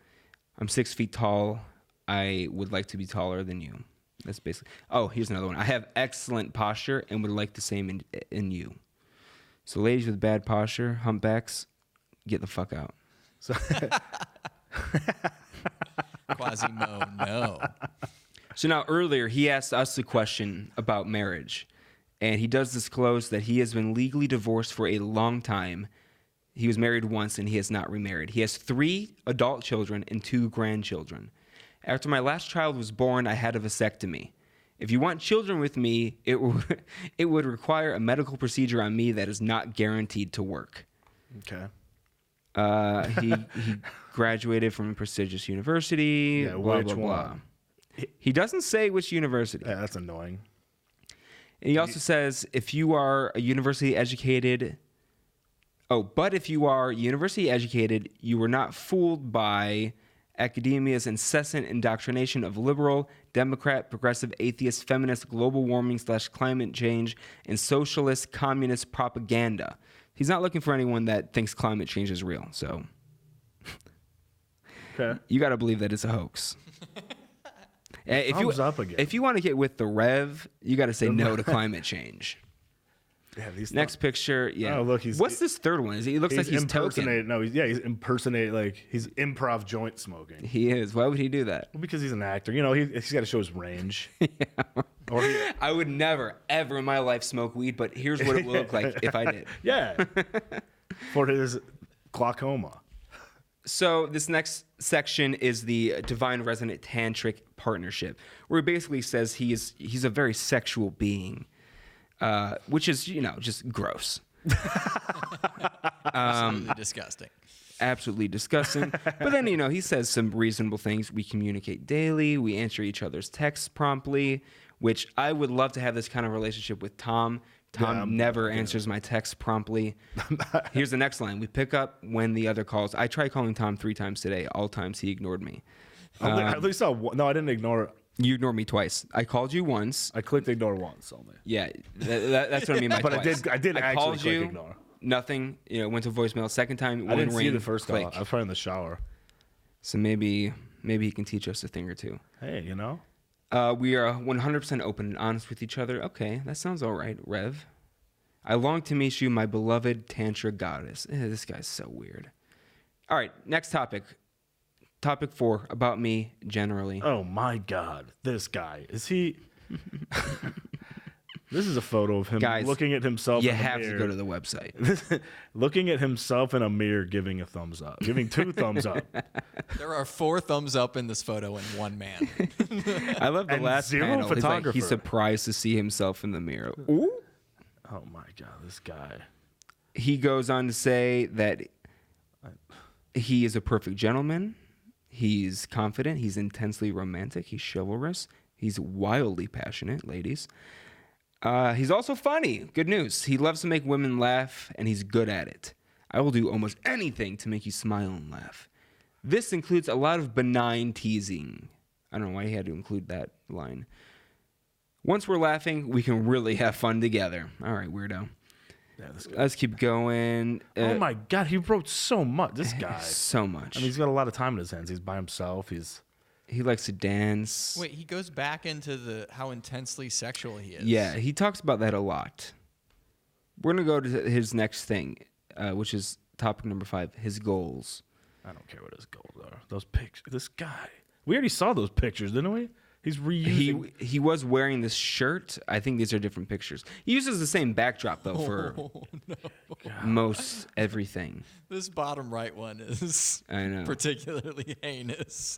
I'm 6 feet tall. I would like to be taller than you. That's basically. Oh, here's another one. I have excellent posture and would like the same in you. So, ladies with bad posture, humpbacks, get the fuck out. So, Quasimo, no. So now earlier he asked us a question about marriage, and he does disclose that he has been legally divorced for a long time. He was married once and he has not remarried. He has 3 adult children and 2 grandchildren. After my last child was born, I had a vasectomy. If you want children with me, it would require a medical procedure on me that is not guaranteed to work. okay. He graduated from a prestigious university. Yeah, blah, which blah, blah. one? He doesn't say which university. Yeah, that's annoying. And he also says if you are a university educated, but if you are university educated, you were not fooled by academia's incessant indoctrination of liberal, Democrat, progressive, atheist, feminist, global warming / climate change, and socialist, communist propaganda. He's not looking for anyone that thinks climate change is real. So Okay. you got to believe that it's a hoax. Thumbs up again. If you want to get with the Rev, you got to say no to climate change. Yeah, these Next picture, yeah. Oh, look, What's this third one? He looks like he's token. impersonating. No, he's impersonating. Like he's improv joint smoking. He is. Why would he do that? Well, because he's an actor. You know, he's got to show his range. Or I would never, ever in my life smoke weed, but here's what it will look like if I did. yeah, for his glaucoma. So this next section is the Divine Resonant Tantric Partnership, where he basically says he's a very sexual being, which is, just gross. Absolutely disgusting. Absolutely disgusting. But then, he says some reasonable things. We communicate daily. We answer each other's texts promptly, which I would love to have this kind of relationship with Tom. Tom never answers my texts promptly. Here's the next line. We pick up when the other calls. I tried calling Tom 3 times today. All times he ignored me. At least no, I didn't ignore it. You ignored me twice. I called you once. I clicked ignore once only. Yeah, that's what I mean by But twice. I did actually called click you, ignore. Nothing. Went to voicemail. Second time, I didn't see ring, the first click. call. I was probably in the shower. So maybe he can teach us a thing or two. Hey, We are 100% open and honest with each other. Okay, that sounds all right, Rev. I long to meet you, my beloved Tantra goddess. This guy's so weird. All right, next topic. Topic 4, about me generally. Oh my God, this guy is he? This is a photo of him Guys, looking at himself You in the have to mirror. go to the website. Looking at himself in a mirror, giving a thumbs up, giving 2 thumbs up. There are 4 thumbs up in this photo and 1 man. I love the And last 0 panel. He's like, photographer. he's surprised to see himself in the mirror. Ooh. Oh my God, this guy. He goes on to say that he is a perfect gentleman. He's confident. He's intensely romantic. He's chivalrous. He's wildly passionate, ladies. He's also funny. Good news. He loves to make women laugh, and he's good at it. I will do almost anything to make you smile and laugh. This includes a lot of benign teasing. I don't know why he had to include that line. Once we're laughing, we can really have fun together. All right, weirdo. Yeah, this guy. Let's keep going. Oh my God, he wrote so much. This guy. So much. I mean, he's got a lot of time in his hands. He's by himself. He likes to dance. Wait, he goes back into how intensely sexual he is. Yeah, he talks about that a lot. We're going to go to his next thing, which is topic number 5, his goals. I don't care what his goals are. Those pictures. This guy. We already saw those pictures, didn't we? He's reusing. He was wearing this shirt. I think these are different pictures. He uses the same backdrop, though, for most everything. This bottom right one is I know. particularly heinous.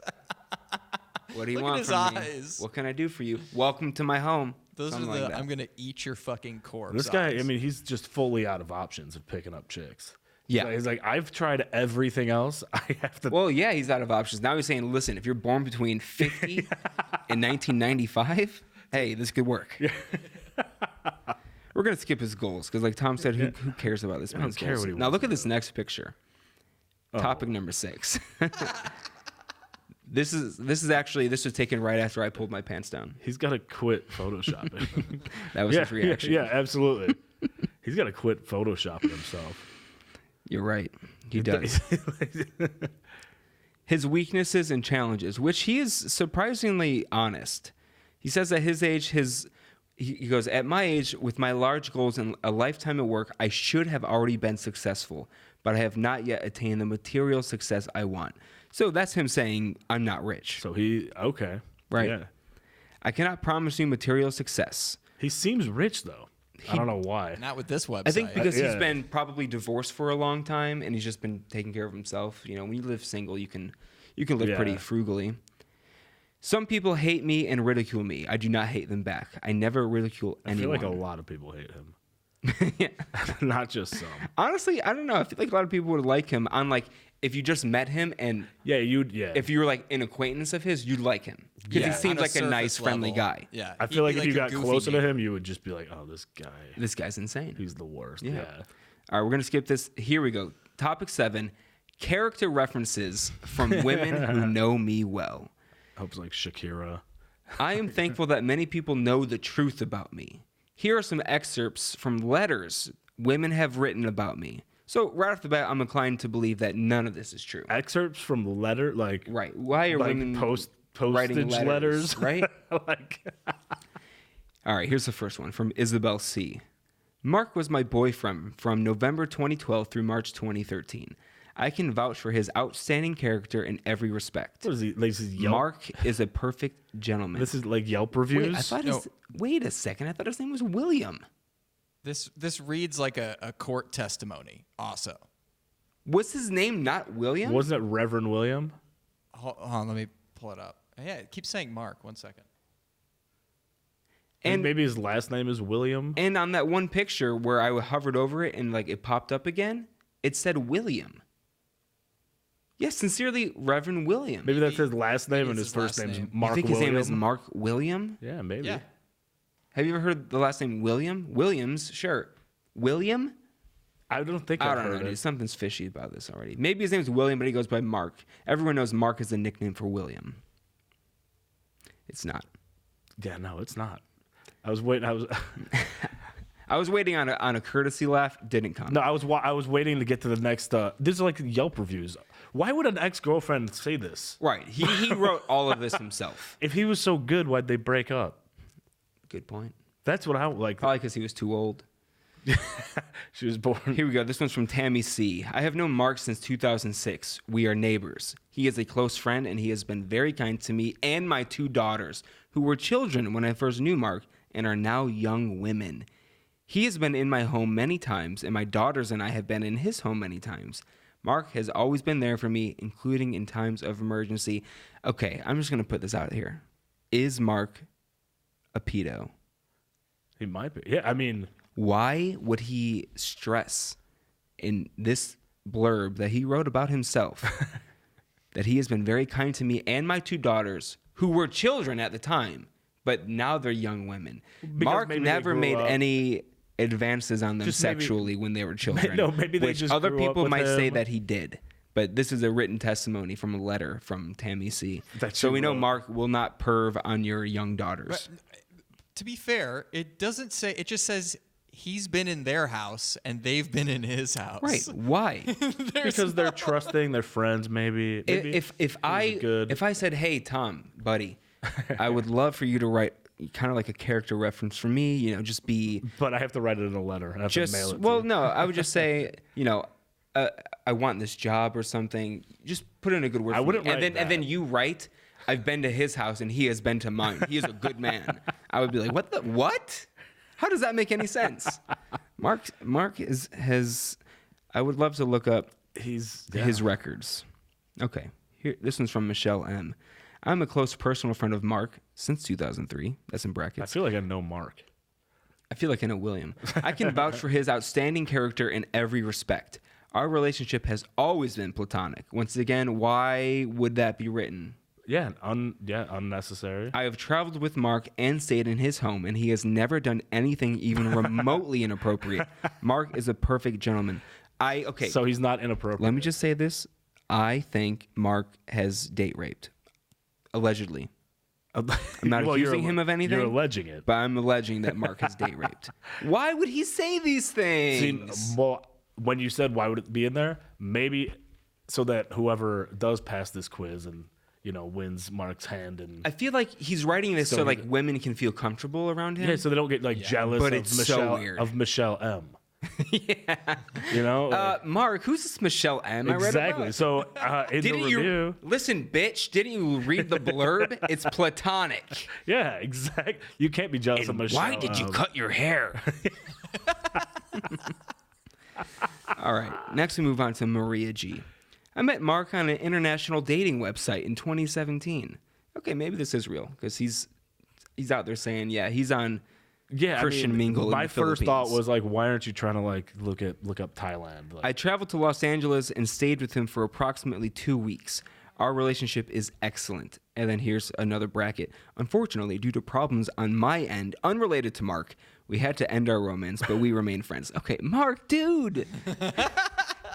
What do you Look want at his from me? eyes. What can I do for you? Welcome to my home. Those Something are the like that. I'm gonna eat your fucking corpse. This guy, eyes. I mean, he's just fully out of options of picking up chicks. Yeah. He's like, I've tried everything else. I have to. Well, yeah, he's out of options. Now he's saying, listen, if you're born between 50 and 1995, hey, this could work. We're going to skip his goals because, like Tom said, who cares about this don't man's care goals? what he Now, wants look to at this next picture. Topic number 6. This was taken right after I pulled my pants down. He's got to quit photoshopping. That was his reaction. Yeah, absolutely. He's got to quit photoshopping himself. You're right. He does. His weaknesses and challenges, which he is surprisingly honest. He says at his age, he goes, at my age, with my large goals and a lifetime of work, I should have already been successful, but I have not yet attained the material success I want. So that's him saying, I'm not rich. So okay. Right. Yeah. I cannot promise you material success. He seems rich, though. I don't know why. not with this website. I think because he's Yeah. been probably divorced for a long time and he's just been taking care of himself. You know, when you live single, you can live pretty Yeah. frugally. Some people hate me and ridicule me. I do not hate them back. I never ridicule I feel anyone. like a lot of people hate him. Yeah. Not just some. Honestly, I don't know. I feel like a lot of people would like him on like if you just met him and Yeah, if you were like an acquaintance of his, you'd like him because Yeah, he seems on like a nice, surface friendly level. guy. Yeah, I he'd feel like be if you a got goofy closer to neighbor. him, you would just be like, oh, this guy, This guy's insane. he's the worst. Yeah. Yeah. All right, we're going to skip this. Here we go. Topic 7, character references from women who know me well. Hopes like Shakira. I am thankful that many people know the truth about me. Here are some excerpts from letters women have written about me. So right off the bat, I'm inclined to believe that none of this is true. Excerpts from the letter, like Right. Why are like women postage writing letters, right? like All right, here's the first one from Isabel C. Mark was my boyfriend from November 2012 through March 2013. I can vouch for his outstanding character in every respect. what is he? Like, this is Yelp. Mark is a perfect gentleman. This is like Yelp Wait, reviews. I thought wait a second. I thought his name was William. This reads like a court testimony. Also, Was his name not William? Wasn't it Reverend William? hold on, let me pull it up. Yeah, it keeps saying Mark. 1 second. And And maybe his last name is William. and on that one picture where I hovered over it and like it popped up again, it said William. Yes, sincerely, Reverend William. Maybe that's his last name maybe and it's his his first last name's name. Mark you think his William. name is Mark William? Yeah, maybe. Yeah. Have you ever heard the last name William? Williams, sure. William? I don't think I I've don't know, heard dude. it. Something's fishy about this already. Maybe his name's William, but he goes by Mark. Everyone knows Mark is the nickname for William. It's not. Yeah, no, it's not. I was waiting. I was waiting on a courtesy laugh. Didn't come. No, I was waiting to get to the next. These are like Yelp reviews. Why would an ex-girlfriend say this? Right. He wrote all of this himself. If he was so good, why'd they break up? Good point. That's what I like. Probably because he was too old. She was born. Here we go. This one's from Tammy C. I have known Mark since 2006. We are neighbors. He is a close friend, and he has been very kind to me and my 2 daughters, who were children when I first knew Mark, and are now young women. He has been in my home many times, and my daughters and I have been in his home many times. Mark has always been there for me, including in times of emergency. Okay, I'm just going to put this out here. Is Mark a pedo? He might be. Yeah, I mean, Why would he stress in this blurb that he wrote about himself that he has been very kind to me and my 2 daughters, who were children at the time, but now they're young women? Mark maybe they never grew made up- any advances on them Just maybe- sexually when they were children. No, maybe they which just other grew up people with might say him. that he did. But this is a written testimony from a letter from Tammy C. That So you we know wrote. Mark will not perv on your young daughters. To be fair, it doesn't say. It just says he's been in their house and they've been in his house. Right. Why? because they're trusting, they're friends, maybe. if I said, "Hey Tom, buddy, I would love for you to write kind of like a character reference for me, just be But I have to write it in a letter. I have to mail it to well, you. no, I would just say, I want this job or something. Just put in a good word. I for me. wouldn't write and then that. and then you write, I've been to his house and he has been to mine. He is a good man. I would be like, what? How does that make any sense? Mark has. I would love to look up He's his records. Okay, here. This one's from Michelle M. I'm a close personal friend of Mark since 2003. That's in I brackets. feel like I know Mark. I feel like I know William. I can vouch for his outstanding character in every respect. Our relationship has always been platonic. Once again, why would that be written? Yeah, unnecessary. I have traveled with Mark and stayed in his home, and he has never done anything even remotely inappropriate. Mark is a perfect gentleman. So he's not inappropriate. Let me just say this. I think Mark has date raped. Allegedly. I'm not accusing him of anything. You're alleging it. But I'm alleging that Mark has date raped. Why would he say these things? See, well, when you said why would it be in there, maybe so that whoever does pass this quiz and wins Mark's hand and I feel like he's writing this so So like he- women can feel comfortable around him. yeah, so they don't get jealous But of it's so Michelle weird. of Michelle M. Mark, who's this Michelle M? I read exactly. about? So in the Didn't review, you listen, bitch? Didn't you read the blurb? It's platonic. yeah, exactly. You can't be jealous of Michelle. Why did you cut your hair? All right. Next, we move on to Maria G. I met Mark on an international dating website in 2017. Okay, maybe this is real because he's out there saying, yeah, he's on Christian Mingle in My the first thought Philippines. was like, why aren't you trying to look up Thailand? Like, I traveled to Los Angeles and stayed with him for approximately 2 weeks. Our relationship is excellent. And then here's another bracket. Unfortunately, due to problems on my end, unrelated to Mark, we had to end our romance, but we remain friends. Okay, Mark, dude.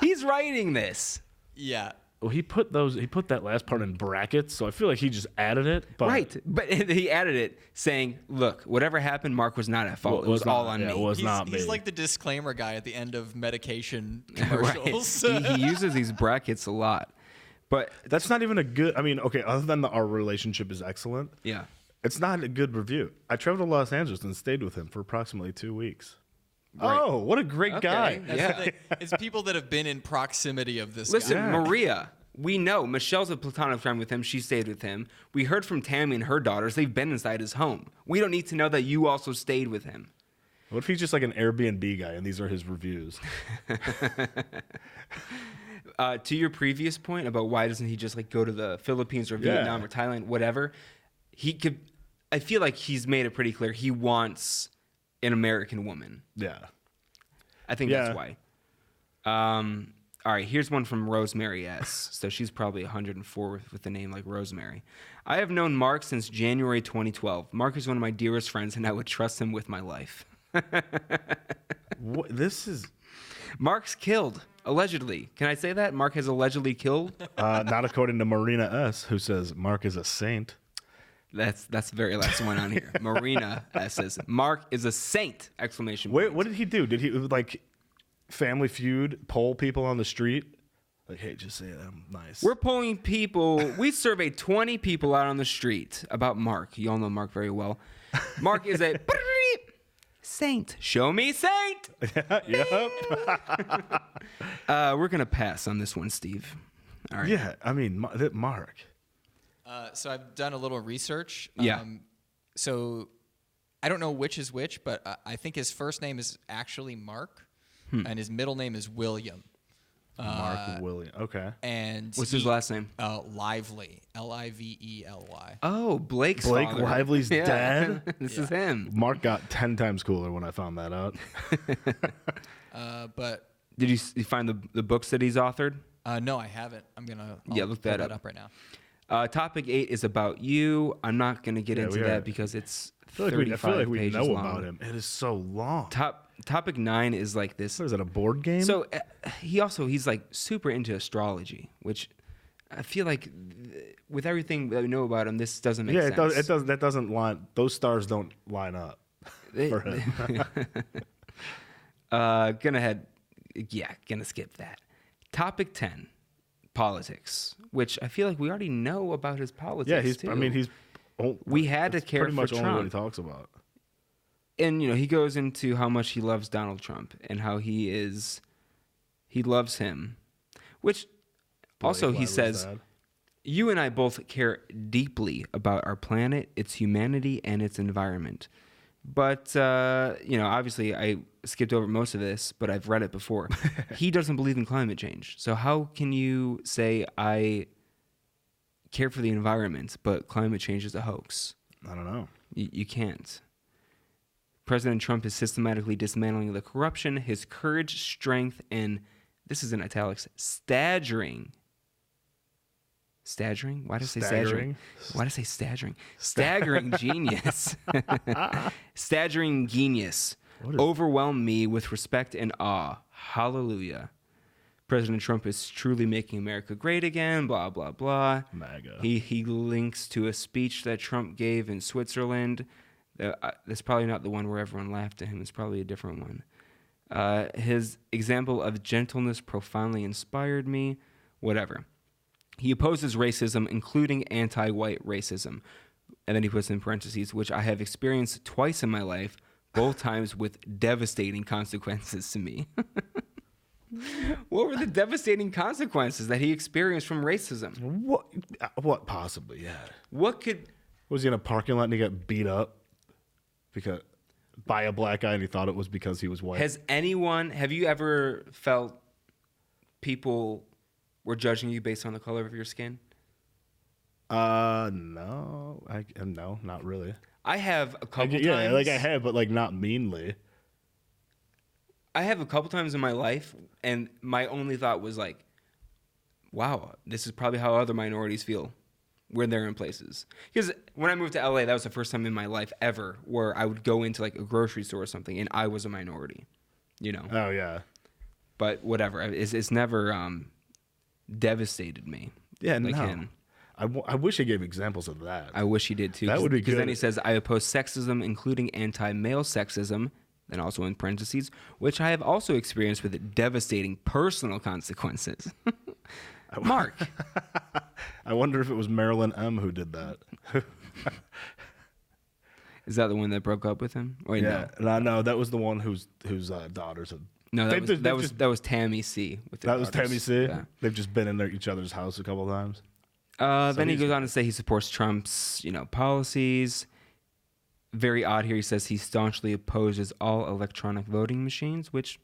He's writing this. Yeah. well, he put that last part in brackets, so I feel like he just added it. But Right. But he added it saying, look, whatever happened, Mark was not at fault. It was all on me. It was not He's me. like the disclaimer guy at the end of medication Right. commercials. He uses these brackets a lot. But That's not even a good. I mean, okay, other than our relationship is excellent, yeah. it's not a good review. I traveled to Los Angeles and stayed with him for approximately 2 weeks. Right. Oh, what a great guy! That's Yeah. the thing. It's people that have been in proximity of this Listen, guy. Maria, we know Michelle's a platonic friend with him. She stayed with him. We heard from Tammy and her daughters. They've been inside his home. We don't need to know that you also stayed with him. What if he's just like an Airbnb guy and these are his reviews? To your previous point about why doesn't he just like go to the Philippines or Vietnam or Thailand, whatever, he could. I feel like he's made it pretty clear he wants an American woman. Yeah. I think Yeah. that's why. All right, here's one from Rosemary S. So she's probably 104 with a name like Rosemary. I have known Mark since January 2012. Mark is one of my dearest friends, and I would trust him with my life. This is Mark's killed, allegedly. Can I say that? Mark has allegedly killed? not according to Marina S., who says Mark is a saint. That's the very last one on here. Marina S. says, Mark is a saint! Exclamation Wait, point. what did he do? Did he like Family Feud poll people on the street? Like, hey, just say I'm nice. We're polling people. We surveyed 20 people out on the street about Mark. You all know Mark very well. Mark is a saint. Show me saint. Yep. We're going to pass on this one, Steve. All right. Yeah, I mean, Mark. So I've done a little research. Yeah. So I don't know which is which, but I think his first name is actually Mark, and his middle name is William. Mark William. Okay. And What's his last name? Lively, Lively. Oh, Blake's Blake father. Lively's Yeah. dad? This is him. Mark got 10 times cooler when I found that out. But Did you find the books that he's authored? no, I haven't. I'll look that pull up. right now. Topic 8 is about you. I'm not going to get Yeah, into we are. that because it's I feel 35 like we pages know long. about him. It is so long. Topic 9 is like this. What is that, a board game? So he's like super into astrology, which I feel like with everything that we know about him, this doesn't make yeah, sense. it does. That doesn't line. Those stars don't line up for him. Gonna skip that. Topic 10, politics, which I feel like we already know about his politics. Yeah, he's. too. I mean, he's. We had to that's care pretty for much only what he Trump. talks about. And he goes into how much he loves Donald Trump and how he loves him, which also Blake he Lively's says, dad. you and I both care deeply about our planet, its humanity, and its environment. But, obviously I skipped over most of this, but I've read it before. He doesn't believe in climate change. So how can you say I care for the environment, but climate change is a hoax? I don't know. You can't. President Trump is systematically dismantling the corruption, his courage, strength, and, this is in italics, staggering. Staggering? Why did I say staggering? Why did I say staggering? Staggering genius. Staggering genius. Overwhelm me with respect and awe. Hallelujah. President Trump is truly making America great again, blah, blah, blah. MAGA. He links to a speech that Trump gave in Switzerland. That's probably not the one where everyone laughed at him. It's probably a different one. His example of gentleness profoundly inspired me. Whatever. He opposes racism, including anti-white racism. And then he puts in parentheses, which I have experienced twice in my life, both times with devastating consequences to me. What were the devastating consequences that he experienced from racism? What possibly? Yeah. What could... Was he in a parking lot and he got beat up by a black guy and he thought it was because he was white? Have you ever felt people were judging you based on the color of your skin? No, no, not really. I have a couple times. Yeah, like I have, but like not meanly. I have a couple times in my life, and my only thought was like, wow, this is probably how other minorities feel when they're in places. Because when I moved to LA, that was the first time in my life ever where I would go into like a grocery store or something, and I was a minority, Oh, yeah. But whatever. It's never devastated me. Yeah, like no. him. I wish he gave examples of that. I wish he did too. That would be Because then good. he says, I oppose sexism, including anti-male sexism, then also in parentheses, which I have also experienced with devastating personal consequences. Mark. I wonder if it was Marilyn M. who did that. Is that the one that broke up with him? Wait, Yeah, no, that was the one whose daughters had. No, They've that just- was Tammy C. With their That was daughters. Tammy C. Yeah. They've just been in each other's house a couple times. Then he he's- goes on to say he supports Trump's, policies. Very odd here. He says he staunchly opposes all electronic voting machines, which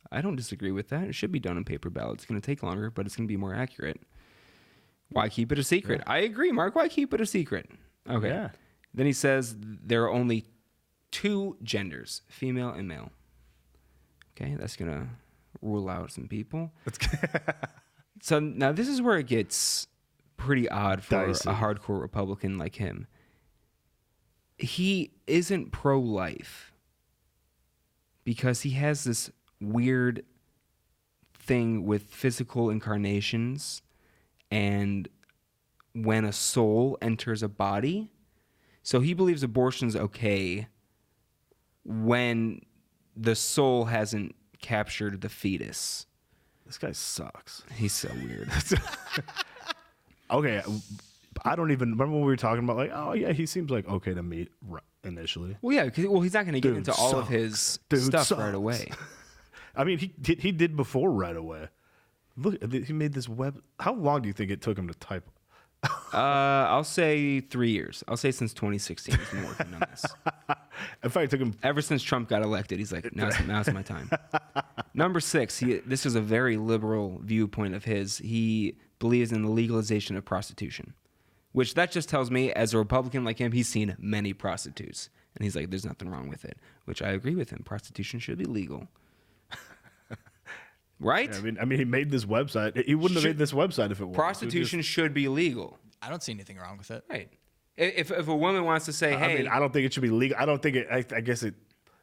I don't disagree with that. It should be done on paper ballot. It's going to take longer, but it's going to be more accurate. Why keep it a secret? I agree, Mark. Why keep it a secret? Okay. Yeah. Then he says there are only 2 genders, female and male. Okay, that's going to rule out some people. So now this is where it gets pretty odd for Dicey. a hardcore Republican like him. He isn't pro-life because he has this weird thing with physical incarnations and when a soul enters a body. So he believes abortion's okay when the soul hasn't captured the fetus. This guy sucks. He's so weird. Okay, I don't even remember when we were talking about like, oh yeah, he seems like okay to meet initially. Well, yeah, he's not going to get Dude into all of sucks. his Dude stuff sucks. right away. I mean, he did before right away. Look, he made this web. How long do you think it took him to type? I'll say 3 years. I'll say since 2016 he's been working on this. In fact, it took him. Ever since Trump got elected, he's like, now's my time. Number 6, this is a very liberal viewpoint of his. He believes in the legalization of prostitution, which that just tells me, as a Republican like him, he's seen many prostitutes. And he's like, there's nothing wrong with it, which I agree with him. Prostitution should be legal. Right? Yeah, I mean, he made this website. He wouldn't have made this website if it wasn't. Prostitution should be legal. I don't see anything wrong with it. Right. If a woman wants to say, hey. I mean, I don't think it should be legal. I don't think it. I guess it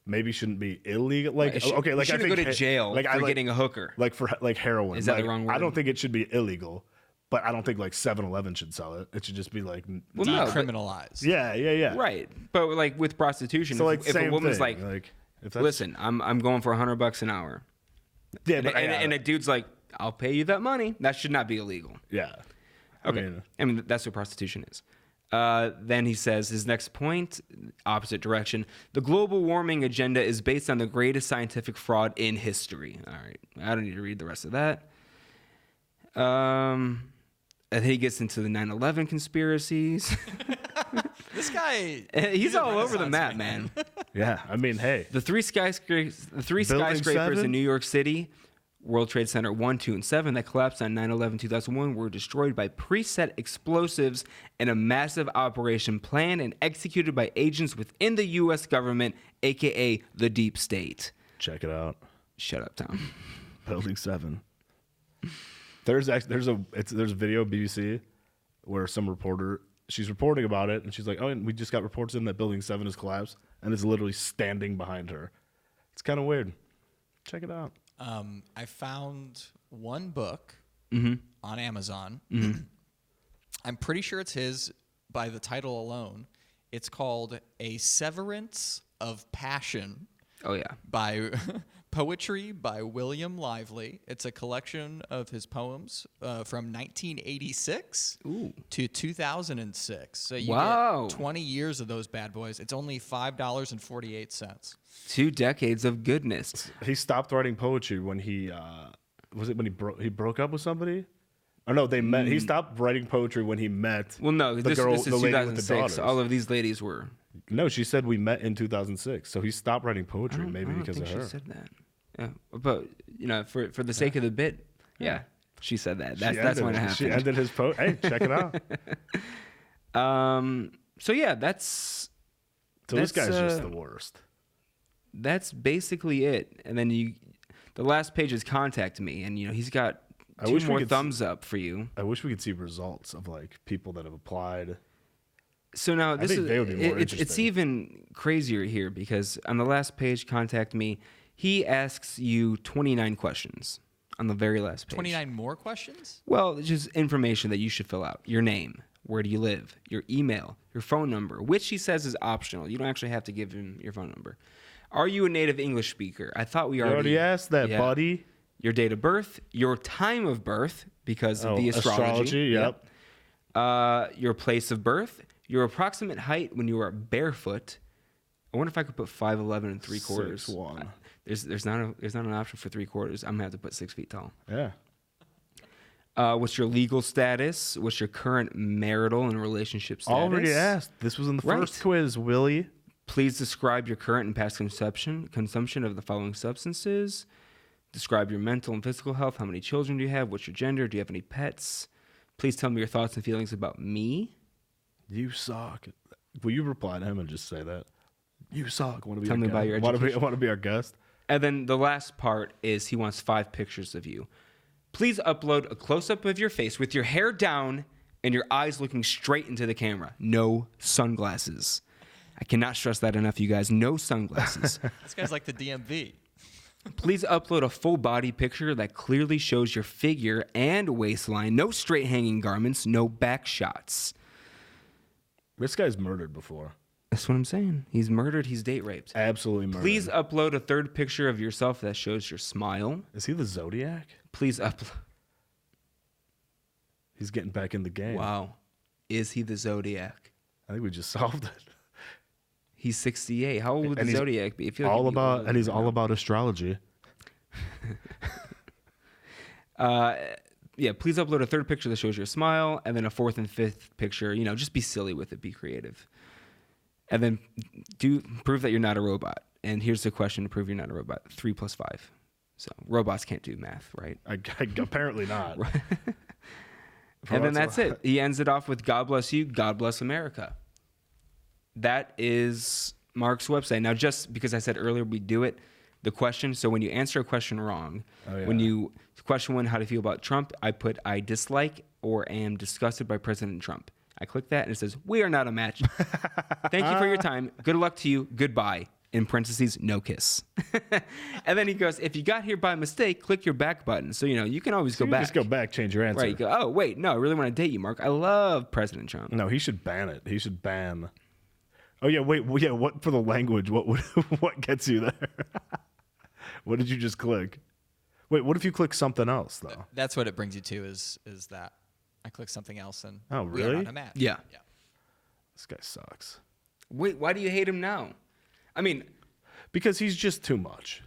maybe shouldn't be illegal. Like, okay, like you I shouldn't think go to jail for getting a hooker. Like for like heroin. Is that like, the wrong word? I don't think it should be illegal, but I don't think like 7-Eleven should sell it. It should just be like Well, no, but- Decriminalized. yeah. Right. But like with prostitution, So like if a same woman's thing. like, if that's, listen, I'm going for $100 an hour. yeah, And, but, and a dudede's like, I'll pay you that money. That should not be illegal. yeah. Okay. I mean, that's what prostitution is. Then he says his next point, opposite direction. The global warming agenda is based on the greatest scientific fraud in history. All right. I don't need to read the rest of that. And then he gets into the 9/11 conspiracies. This guy, He's all over the Renaissance map, man. man. Yeah, I mean, hey, The three skyscrapers Building 7? in New York City, World Trade Center 1, 2, and 7 that collapsed on 9/11/2001 were destroyed by preset explosives in a massive operation planned and executed by agents within the U.S. government, a.k.a. the deep state. check it out. Shut up, Tom. Building 7. There's a video BBC where some reporter, she's reporting about it, and she's like, oh, and we just got reports in that Building 7 has collapsed, and it's literally standing behind her. It's kind of weird. Check it out. I found one book on Amazon. I'm pretty sure it's his by the title alone. It's called A Severance of Passion Oh, yeah. by Poetry by William Lively. It's a collection of his poems from 1986 to 2006. So you Wow. get 20 years of those bad boys. It's only $5.48. 2 decades of goodness. He stopped writing poetry when he he broke up with somebody? Or no, they met. He stopped writing poetry when he met. Well, no, the this girl, is the lady with the 2006. daughters. All of these ladies were. No, she said we met in 2006. So he stopped writing I poetry don't- maybe I don't because think of her. she said that. Yeah, but for the sake of the bit, yeah, she said that. That's when it happened. She ended his post. Hey, check it out. So yeah, that's So this That's, guy's just the worst. that's basically it. And then the last page is contact me, and he's got I 2 wish we more could thumbs up for you. I wish we could see results of like people that have applied. So now this think is they would be more it's interesting. even crazier here because on the last page, contact me. He asks you 29 questions on the very last page. 29 more questions? Well, it's just information that you should fill out. Your name, where do you live, your email, your phone number, which he says is optional. You don't actually have to give him your phone number. Are you a native English speaker? I thought we You already asked that, yeah. buddy. Your date of birth, your time of birth, because of the astrology. Yep. Your place of birth, your approximate height when you are barefoot. I wonder if I could put 5'11" and 3/4. 6'1". There's not an option for 3/4. I'm gonna have to put 6 feet tall. Yeah. What's your legal status? What's your current marital and relationship status? Already asked. This was in the first Right. quiz, Willie. Please describe your current and past consumption of the following substances. Describe your mental and physical health. How many children do you have? What's your gender? Do you have any pets? Please tell me your thoughts and feelings about me. You suck. Will you reply to him and just say that? You suck. Want to be Tell our me about guest? your Want education. to be our guest? And then the last part is he wants 5 pictures of you. Please upload a close-up of your face with your hair down and your eyes looking straight into the camera. No sunglasses. I cannot stress that enough, you guys. No sunglasses. This guy's like the DMV. Please upload a full body picture that clearly shows your figure and waistline. No straight hanging garments. No back shots. This guy's murdered before. That's what I'm saying. He's murdered. He's date raped. Absolutely murdered. Please upload a 3rd picture of yourself that shows your smile. Is he the Zodiac? Please upload. He's getting back in the game. Wow. Is he the Zodiac? I think we just solved it. He's 68. How old would And the he's Zodiac be? I feel like All he'd be about older and he's than all now. about astrology. Yeah, please upload a 3rd picture that shows your smile, and then a 4th and 5th picture. Just be silly with it. Be creative. And then prove that you're not a robot. And here's the question to prove you're not a robot. 3 + 5. So robots can't do math, right? Apparently not. And then that's it. He ends it off with God bless you, God bless America. That is Mark's website. Now, just because I said earlier we do it, the question, so when you answer a question wrong, when you question one, how to feel about Trump, I put I dislike or am disgusted by President Trump. I click that and it says, we are not a match. Thank you for your time. Good luck to you. Goodbye. In parentheses, no kiss. And then he goes, if you got here by mistake, click your back button. So, you can always go back. Just go back, change your answer. Right. You go, oh, wait, no, I really want to date you, Mark. I love President Trump. No, he should ban it. He should ban. Oh, yeah, wait. Yeah, what for the language? What gets you there? What did you just click? Wait, what if you click something else, though? That's what it brings you to is that. I click something else and oh, we are really? not a match. Yeah. This guy sucks. Wait, why do you hate him now? I mean, because he's just too much.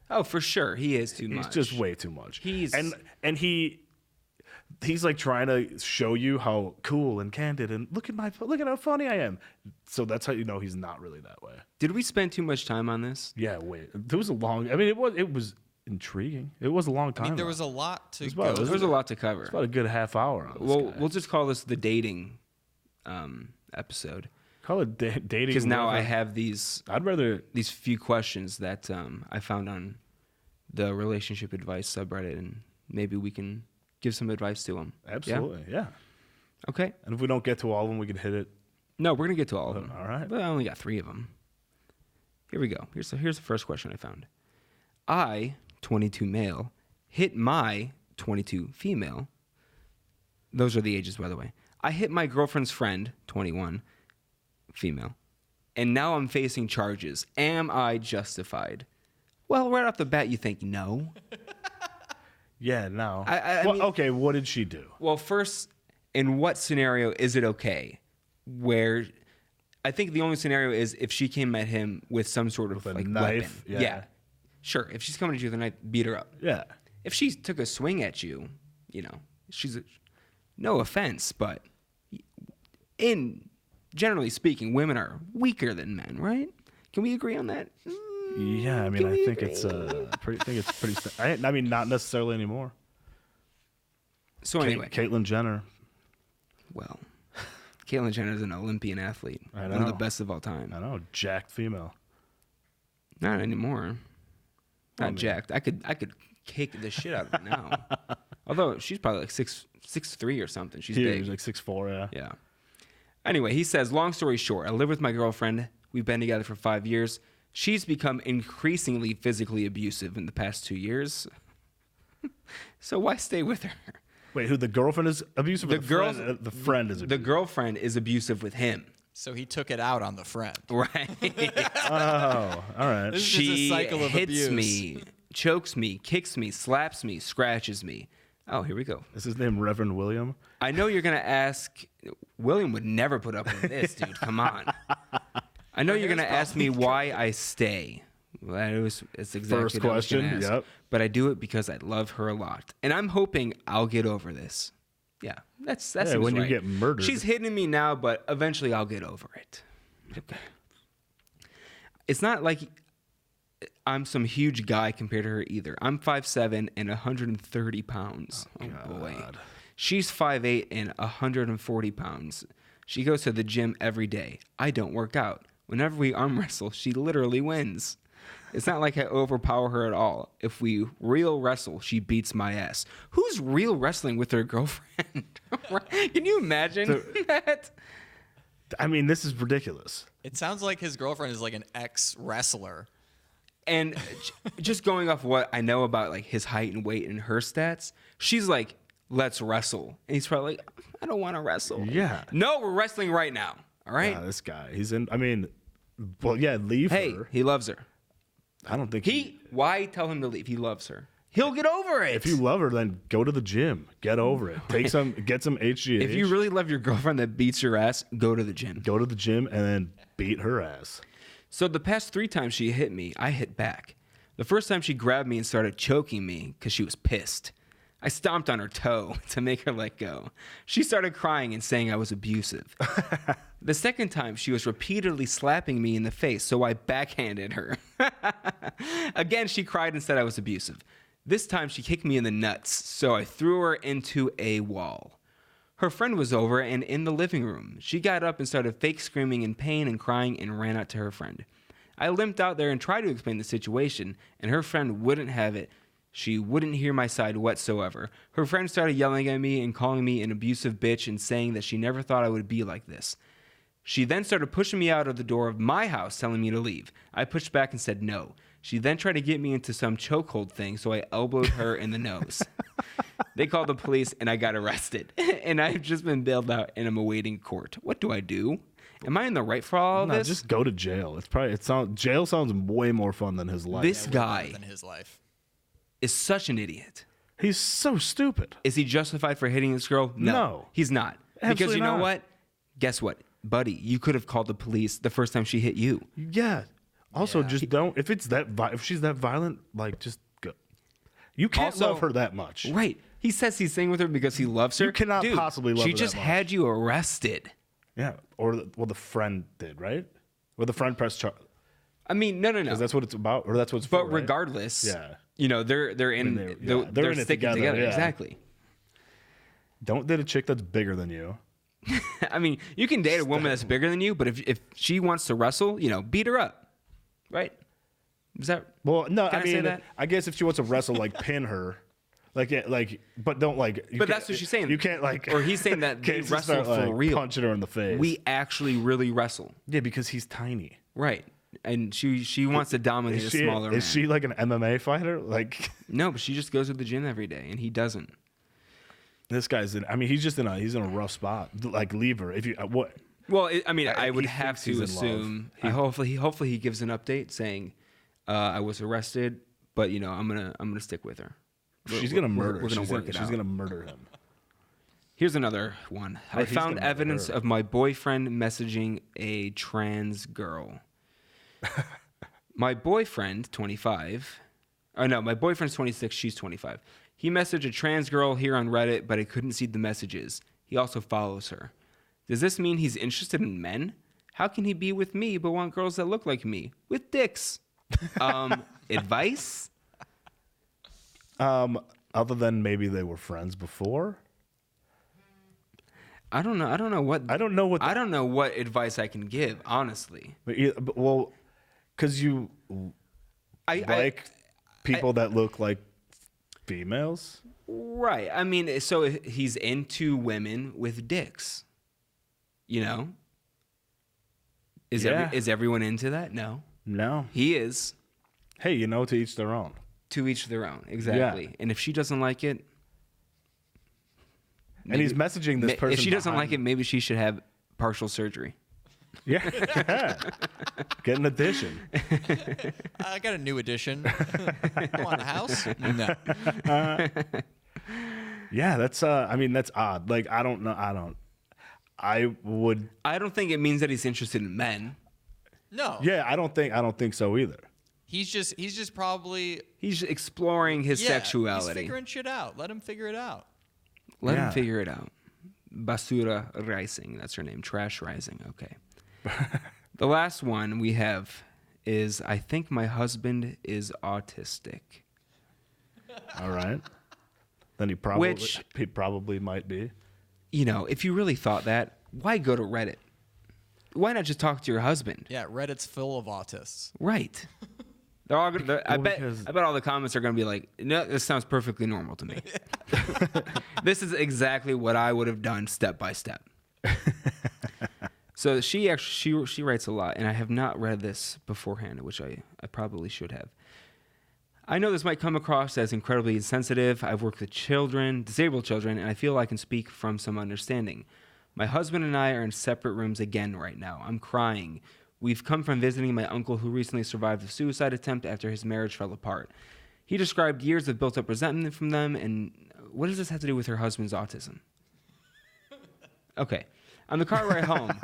Oh, for sure, he is too much. He's just way too much. He's like trying to show you how cool and candid and look at how funny I am. So that's how you know he's not really that way. Did we spend too much time on this? Yeah, wait. There was a long. I mean, it was intriguing. It was a long time. I mean, there was a lot to There go. was There's a lot to cover. It's about a good half hour on this guy. We'll just call this the dating episode. Call it dating. Because now I whatever. have these few questions that I found on the relationship advice subreddit, and maybe we can give some advice to them. Absolutely, yeah. Okay. And if we don't get to all of them, we can hit it. No, we're gonna get to all of them. All right. But I only got 3 of them. Here we go. Here's the first question I found. I, 22 male, hit my 22 female. Those are the ages, by the way. I hit my girlfriend's friend, 21, female. And now I'm facing charges. Am I justified? Well, right off the bat, you think no. Yeah, no. I mean, okay, what did she do? Well, first, in what scenario is it okay? Where I think the only scenario is if she came at him with some sort of With a like knife, weapon. yeah. Sure. If she's coming at you with a knife, beat her up. Yeah. If she took a swing at you, no offense, but generally speaking, women are weaker than men, right? Can we agree on that? Yeah, I mean, I think it's pretty. I mean, not necessarily anymore. So anyway, Caitlyn Jenner. well, Caitlyn Jenner is an Olympian athlete, I one of the know. best of all time. I know, jacked female. Not anymore. Not man. jacked. I could kick the shit out of her now. Although she's probably like 6'3" or something. She's Huge, big. like 6'4", yeah. Yeah. Anyway, he says, long story short, I live with my girlfriend. We've been together for 5 years. She's become increasingly physically abusive in the past 2 years. So why stay with her? Wait, who the girlfriend is abusive? Or the friend is abusive. The girlfriend is abusive with him. So he took it out on the friend. Right. Oh, all right. This is just a She cycle of hits abuse. me, chokes me, kicks me, slaps me, scratches me. Oh, here we go. Is his name Reverend William? I know you're going to ask, William would never put up with this, dude. Come on. I know you're going to ask me why I stay. Well, it's exactly First what I was gonna question, ask. yep. But I do it because I love her a lot. And I'm hoping I'll get over this. Yeah, that seems when you right. get murdered. She's hitting me now, but eventually I'll get over it. Okay. It's not like I'm some huge guy compared to her either. I'm 5'7" and 130 pounds. Oh boy. She's 5'8" and 140 pounds. She goes to the gym every day. I don't work out. Whenever we arm wrestle, she literally wins. It's not like I overpower her at all. If we real wrestle, she beats my ass. Who's real wrestling with their girlfriend? Can you imagine that? I mean, this is ridiculous. It sounds like his girlfriend is like an ex-wrestler. And just going off what I know about like his height and weight and her stats, she's like, let's wrestle. And he's probably like, I don't want to wrestle. Yeah. No, we're wrestling right now. All right. This guy, he's in. I mean, well, yeah, leave Hey, her. he loves her. I don't think Why tell him to leave? He loves her. He'll get over it. If you love her, then go to the gym. Get over it. Get some HGH. If you really love your girlfriend that beats your ass, go to the gym. go to the gym and then beat her ass. So the past 3 times she hit me, I hit back. The first time she grabbed me and started choking me because she was pissed. I stomped on her toe to make her let go. She started crying and saying I was abusive. The second time, she was repeatedly slapping me in the face, so I backhanded her. Again, she cried and said I was abusive. This time, she kicked me in the nuts, so I threw her into a wall. Her friend was over and in the living room. She got up and started fake screaming in pain and crying and ran out to her friend. I limped out there and tried to explain the situation, and her friend wouldn't have it. She wouldn't hear my side whatsoever. Her friend started yelling at me and calling me an abusive bitch and saying that she never thought I would be like this. She then started pushing me out of the door of my house, telling me to leave. I pushed back and said no. She then tried to get me into some chokehold thing, so I elbowed her in the nose. They called the police, and I got arrested. And I've just been bailed out, and I'm awaiting court. What do I do? Am I in the right for all of No, this? just go to jail. Jail sounds way more fun than his life. This Way guy better than his life. is such an idiot. He's so stupid. Is he justified for hitting this girl? No. He's not. Because Absolutely you know not. what? Guess what? Buddy, you could have called the police the first time she hit you. Yeah. Also, Yeah. just don't. If she's that violent, like just go. You can't Also- love her that much. Right. He says he's staying with her because he loves her. You cannot Dude, possibly love she her just that much. had you arrested. Yeah. The friend did, right? Or the friend pressed charge. I mean, no. Because that's what it's about, or that's what it's for. But right? regardless, Yeah. you know, they're in they're- they're, yeah, they're in it sticking together, together. yeah. Exactly. Don't date a chick that's bigger than you. I mean, you can date a woman that's bigger than you, but if she wants to wrestle, you know, beat her up. Right? Is that Well, no, Can I say mean, that? I guess if she wants to wrestle, like pin her, but don't like. You But can't- that's what she's saying. You can't like. Or he's saying that they can't just wrestle start, for like, real. punching her in the face. we actually really wrestle? Yeah, because he's tiny. Right. And she wants to dominate a smaller man. Is she like an MMA fighter? Like No, but she just goes to the gym every day, and he doesn't. this guy's in. I mean, he's in a rough spot. Like leave her if you what. Well, I mean, I would he have thinks he's to in love. assume. Hopefully, he gives an update saying, "I was arrested, but you know, I'm gonna stick with her." She's gonna murder. We're gonna she's work it she's out. gonna murder him. Here's another one. Or I he's found gonna murder evidence her. of my boyfriend messaging a trans girl. My boyfriend, 25. Oh no, my boyfriend's 26. She's 25. He messaged a trans girl here on Reddit, but I couldn't see the messages. He also follows her. Does this mean he's interested in men? How can he be with me but want girls that look like me with dicks? Advice? Other than maybe they were friends before. I don't know. I don't know what. I don't know what. I don't know what advice I can give. Honestly, Well, because you like people that look like females. Right. I mean, so he's into women with dicks. You know? Yeah. Is everyone into that? No. No. He is. Hey, to each their own. To each their own. Exactly. Yeah. And if she doesn't like it. And he's messaging this person. If she doesn't behind like it, maybe she should have partial surgery. Yeah. Get an addition. I got a new addition. Want a house? No. Yeah, that's that's odd. Like I don't know. I would I don't think it means that he's interested in men. No. yeah, I don't think so either. He's just probably He's exploring his He's sexuality. figuring shit out. Let him figure it out. Let Yeah. him figure it out. Basura Rising, that's her name. Trash Rising. Okay. The last one we have is I think my husband is autistic. All right. Then he probably might be. You know, if you really thought that, why go to Reddit? Why not just talk to your husband? Yeah, Reddit's full of autists. Right. They're all gonna, I bet because- all the comments are going to be like, no, this sounds perfectly normal to me. This is exactly what I would have done step by step. So she writes a lot, and I have not read this beforehand, which I probably should have. I know this might come across as incredibly insensitive. I've worked with children, disabled children, and I feel I can speak from some understanding. My husband and I are in separate rooms again right now. I'm crying. We've come from visiting my uncle who recently survived a suicide attempt after his marriage fell apart. He described years of built-up resentment from them, and what does this have to do with her husband's autism? Okay. On the car ride home,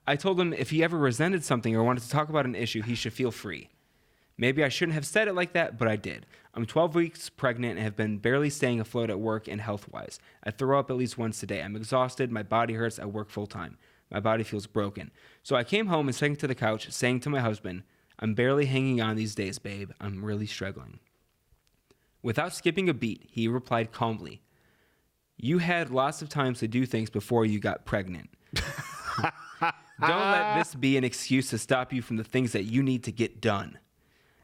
I told him if he ever resented something or wanted to talk about an issue, he should feel free. Maybe I shouldn't have said it like that, but I did. I'm 12 weeks pregnant and have been barely staying afloat at work and health-wise. I throw up at least once a day. I'm exhausted. My body hurts. I work full-time. My body feels broken. So I came home and sank to the couch, saying to my husband, I'm barely hanging on these days, babe. I'm really struggling. Without skipping a beat, he replied calmly, you had lots of times to do things before you got pregnant. Don't let this be an excuse to stop you from the things that you need to get done.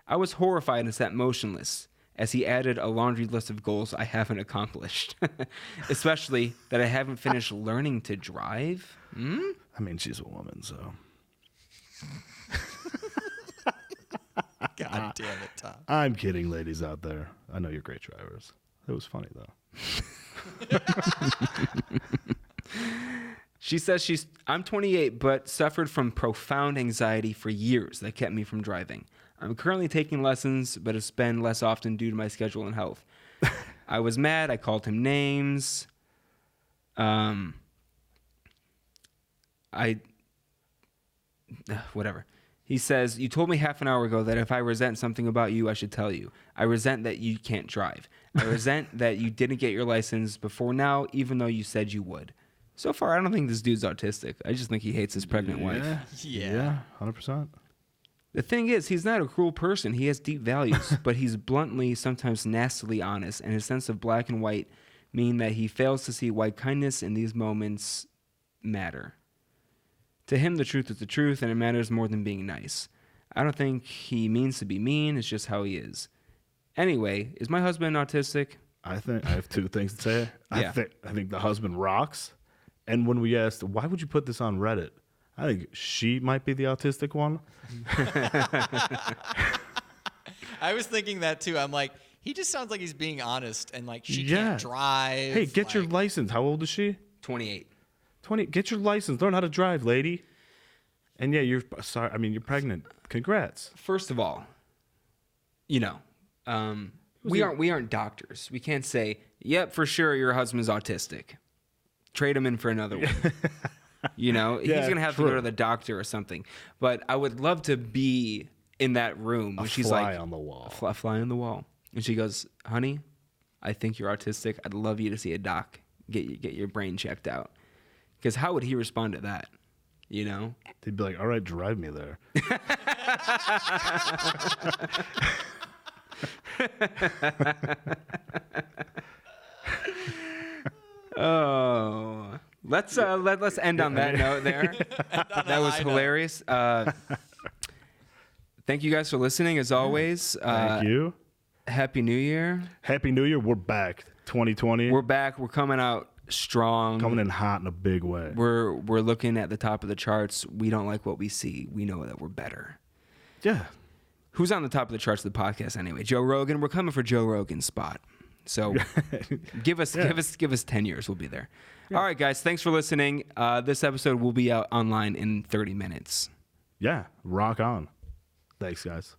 I was horrified and sat motionless as he added a laundry list of goals I haven't accomplished, especially that I haven't finished learning to drive. I mean, she's a woman, so. God damn it, Tom. I'm kidding, ladies out there. I know you're great drivers. It was funny, though. She says I'm 28, but suffered from profound anxiety for years that kept me from driving. I'm currently taking lessons, but it's been less often due to my schedule and health. I was mad. I called him names. Whatever. He says, you told me half an hour ago that if I resent something about you, I should tell you. I resent that you can't drive. I resent that you didn't get your license before now, even though you said you would. So far, I don't think this dude's autistic. I just think he hates his pregnant wife. Yeah, 100%. The thing is, he's not a cruel person. He has deep values, but he's bluntly, sometimes nastily honest, and his sense of black and white mean that he fails to see why kindness in these moments matter. To him, the truth is the truth, and it matters more than being nice. I don't think he means to be mean. It's just how he is. Anyway, is my husband autistic? I have two things to say. Yeah. I think the husband rocks. And when we asked, why would you put this on Reddit? I think she might be the autistic one. I was thinking that too. I'm like, he just sounds like he's being honest and like she Yeah. can't drive. Hey, get your like- license. How old is she? 28. 20. Get your license. Learn how to drive, lady. And yeah, you're sorry. I mean, you're pregnant. Congrats. First of all, we aren't doctors. We can't say, yep, for sure your husband's autistic. Trade him in for another one. He's Yeah, going to have to go true. to the doctor or something. But I would love to be in that room when she's fly like, on the wall. A fly on the wall. And she goes, honey, I think you're autistic. I'd love you to see a doc. Get your brain checked out. Because how would he respond to that? They'd be like, all right, drive me there. Oh, let's end on that note there. That was hilarious. Thank you guys for listening. As always, Thank you. Happy New Year. Happy New Year. We're back. 2020. We're back. We're coming out strong. coming in hot in a big way. We're looking at the top of the charts. We don't like what we see. We know that we're better. Yeah. Who's on the top of the charts of the podcast anyway? Joe Rogan. We're coming for Joe Rogan's spot. So give us 10 years. We'll be there. All right, guys. Thanks for listening. This episode will be out online in 30 minutes. Yeah. Rock on. Thanks, guys.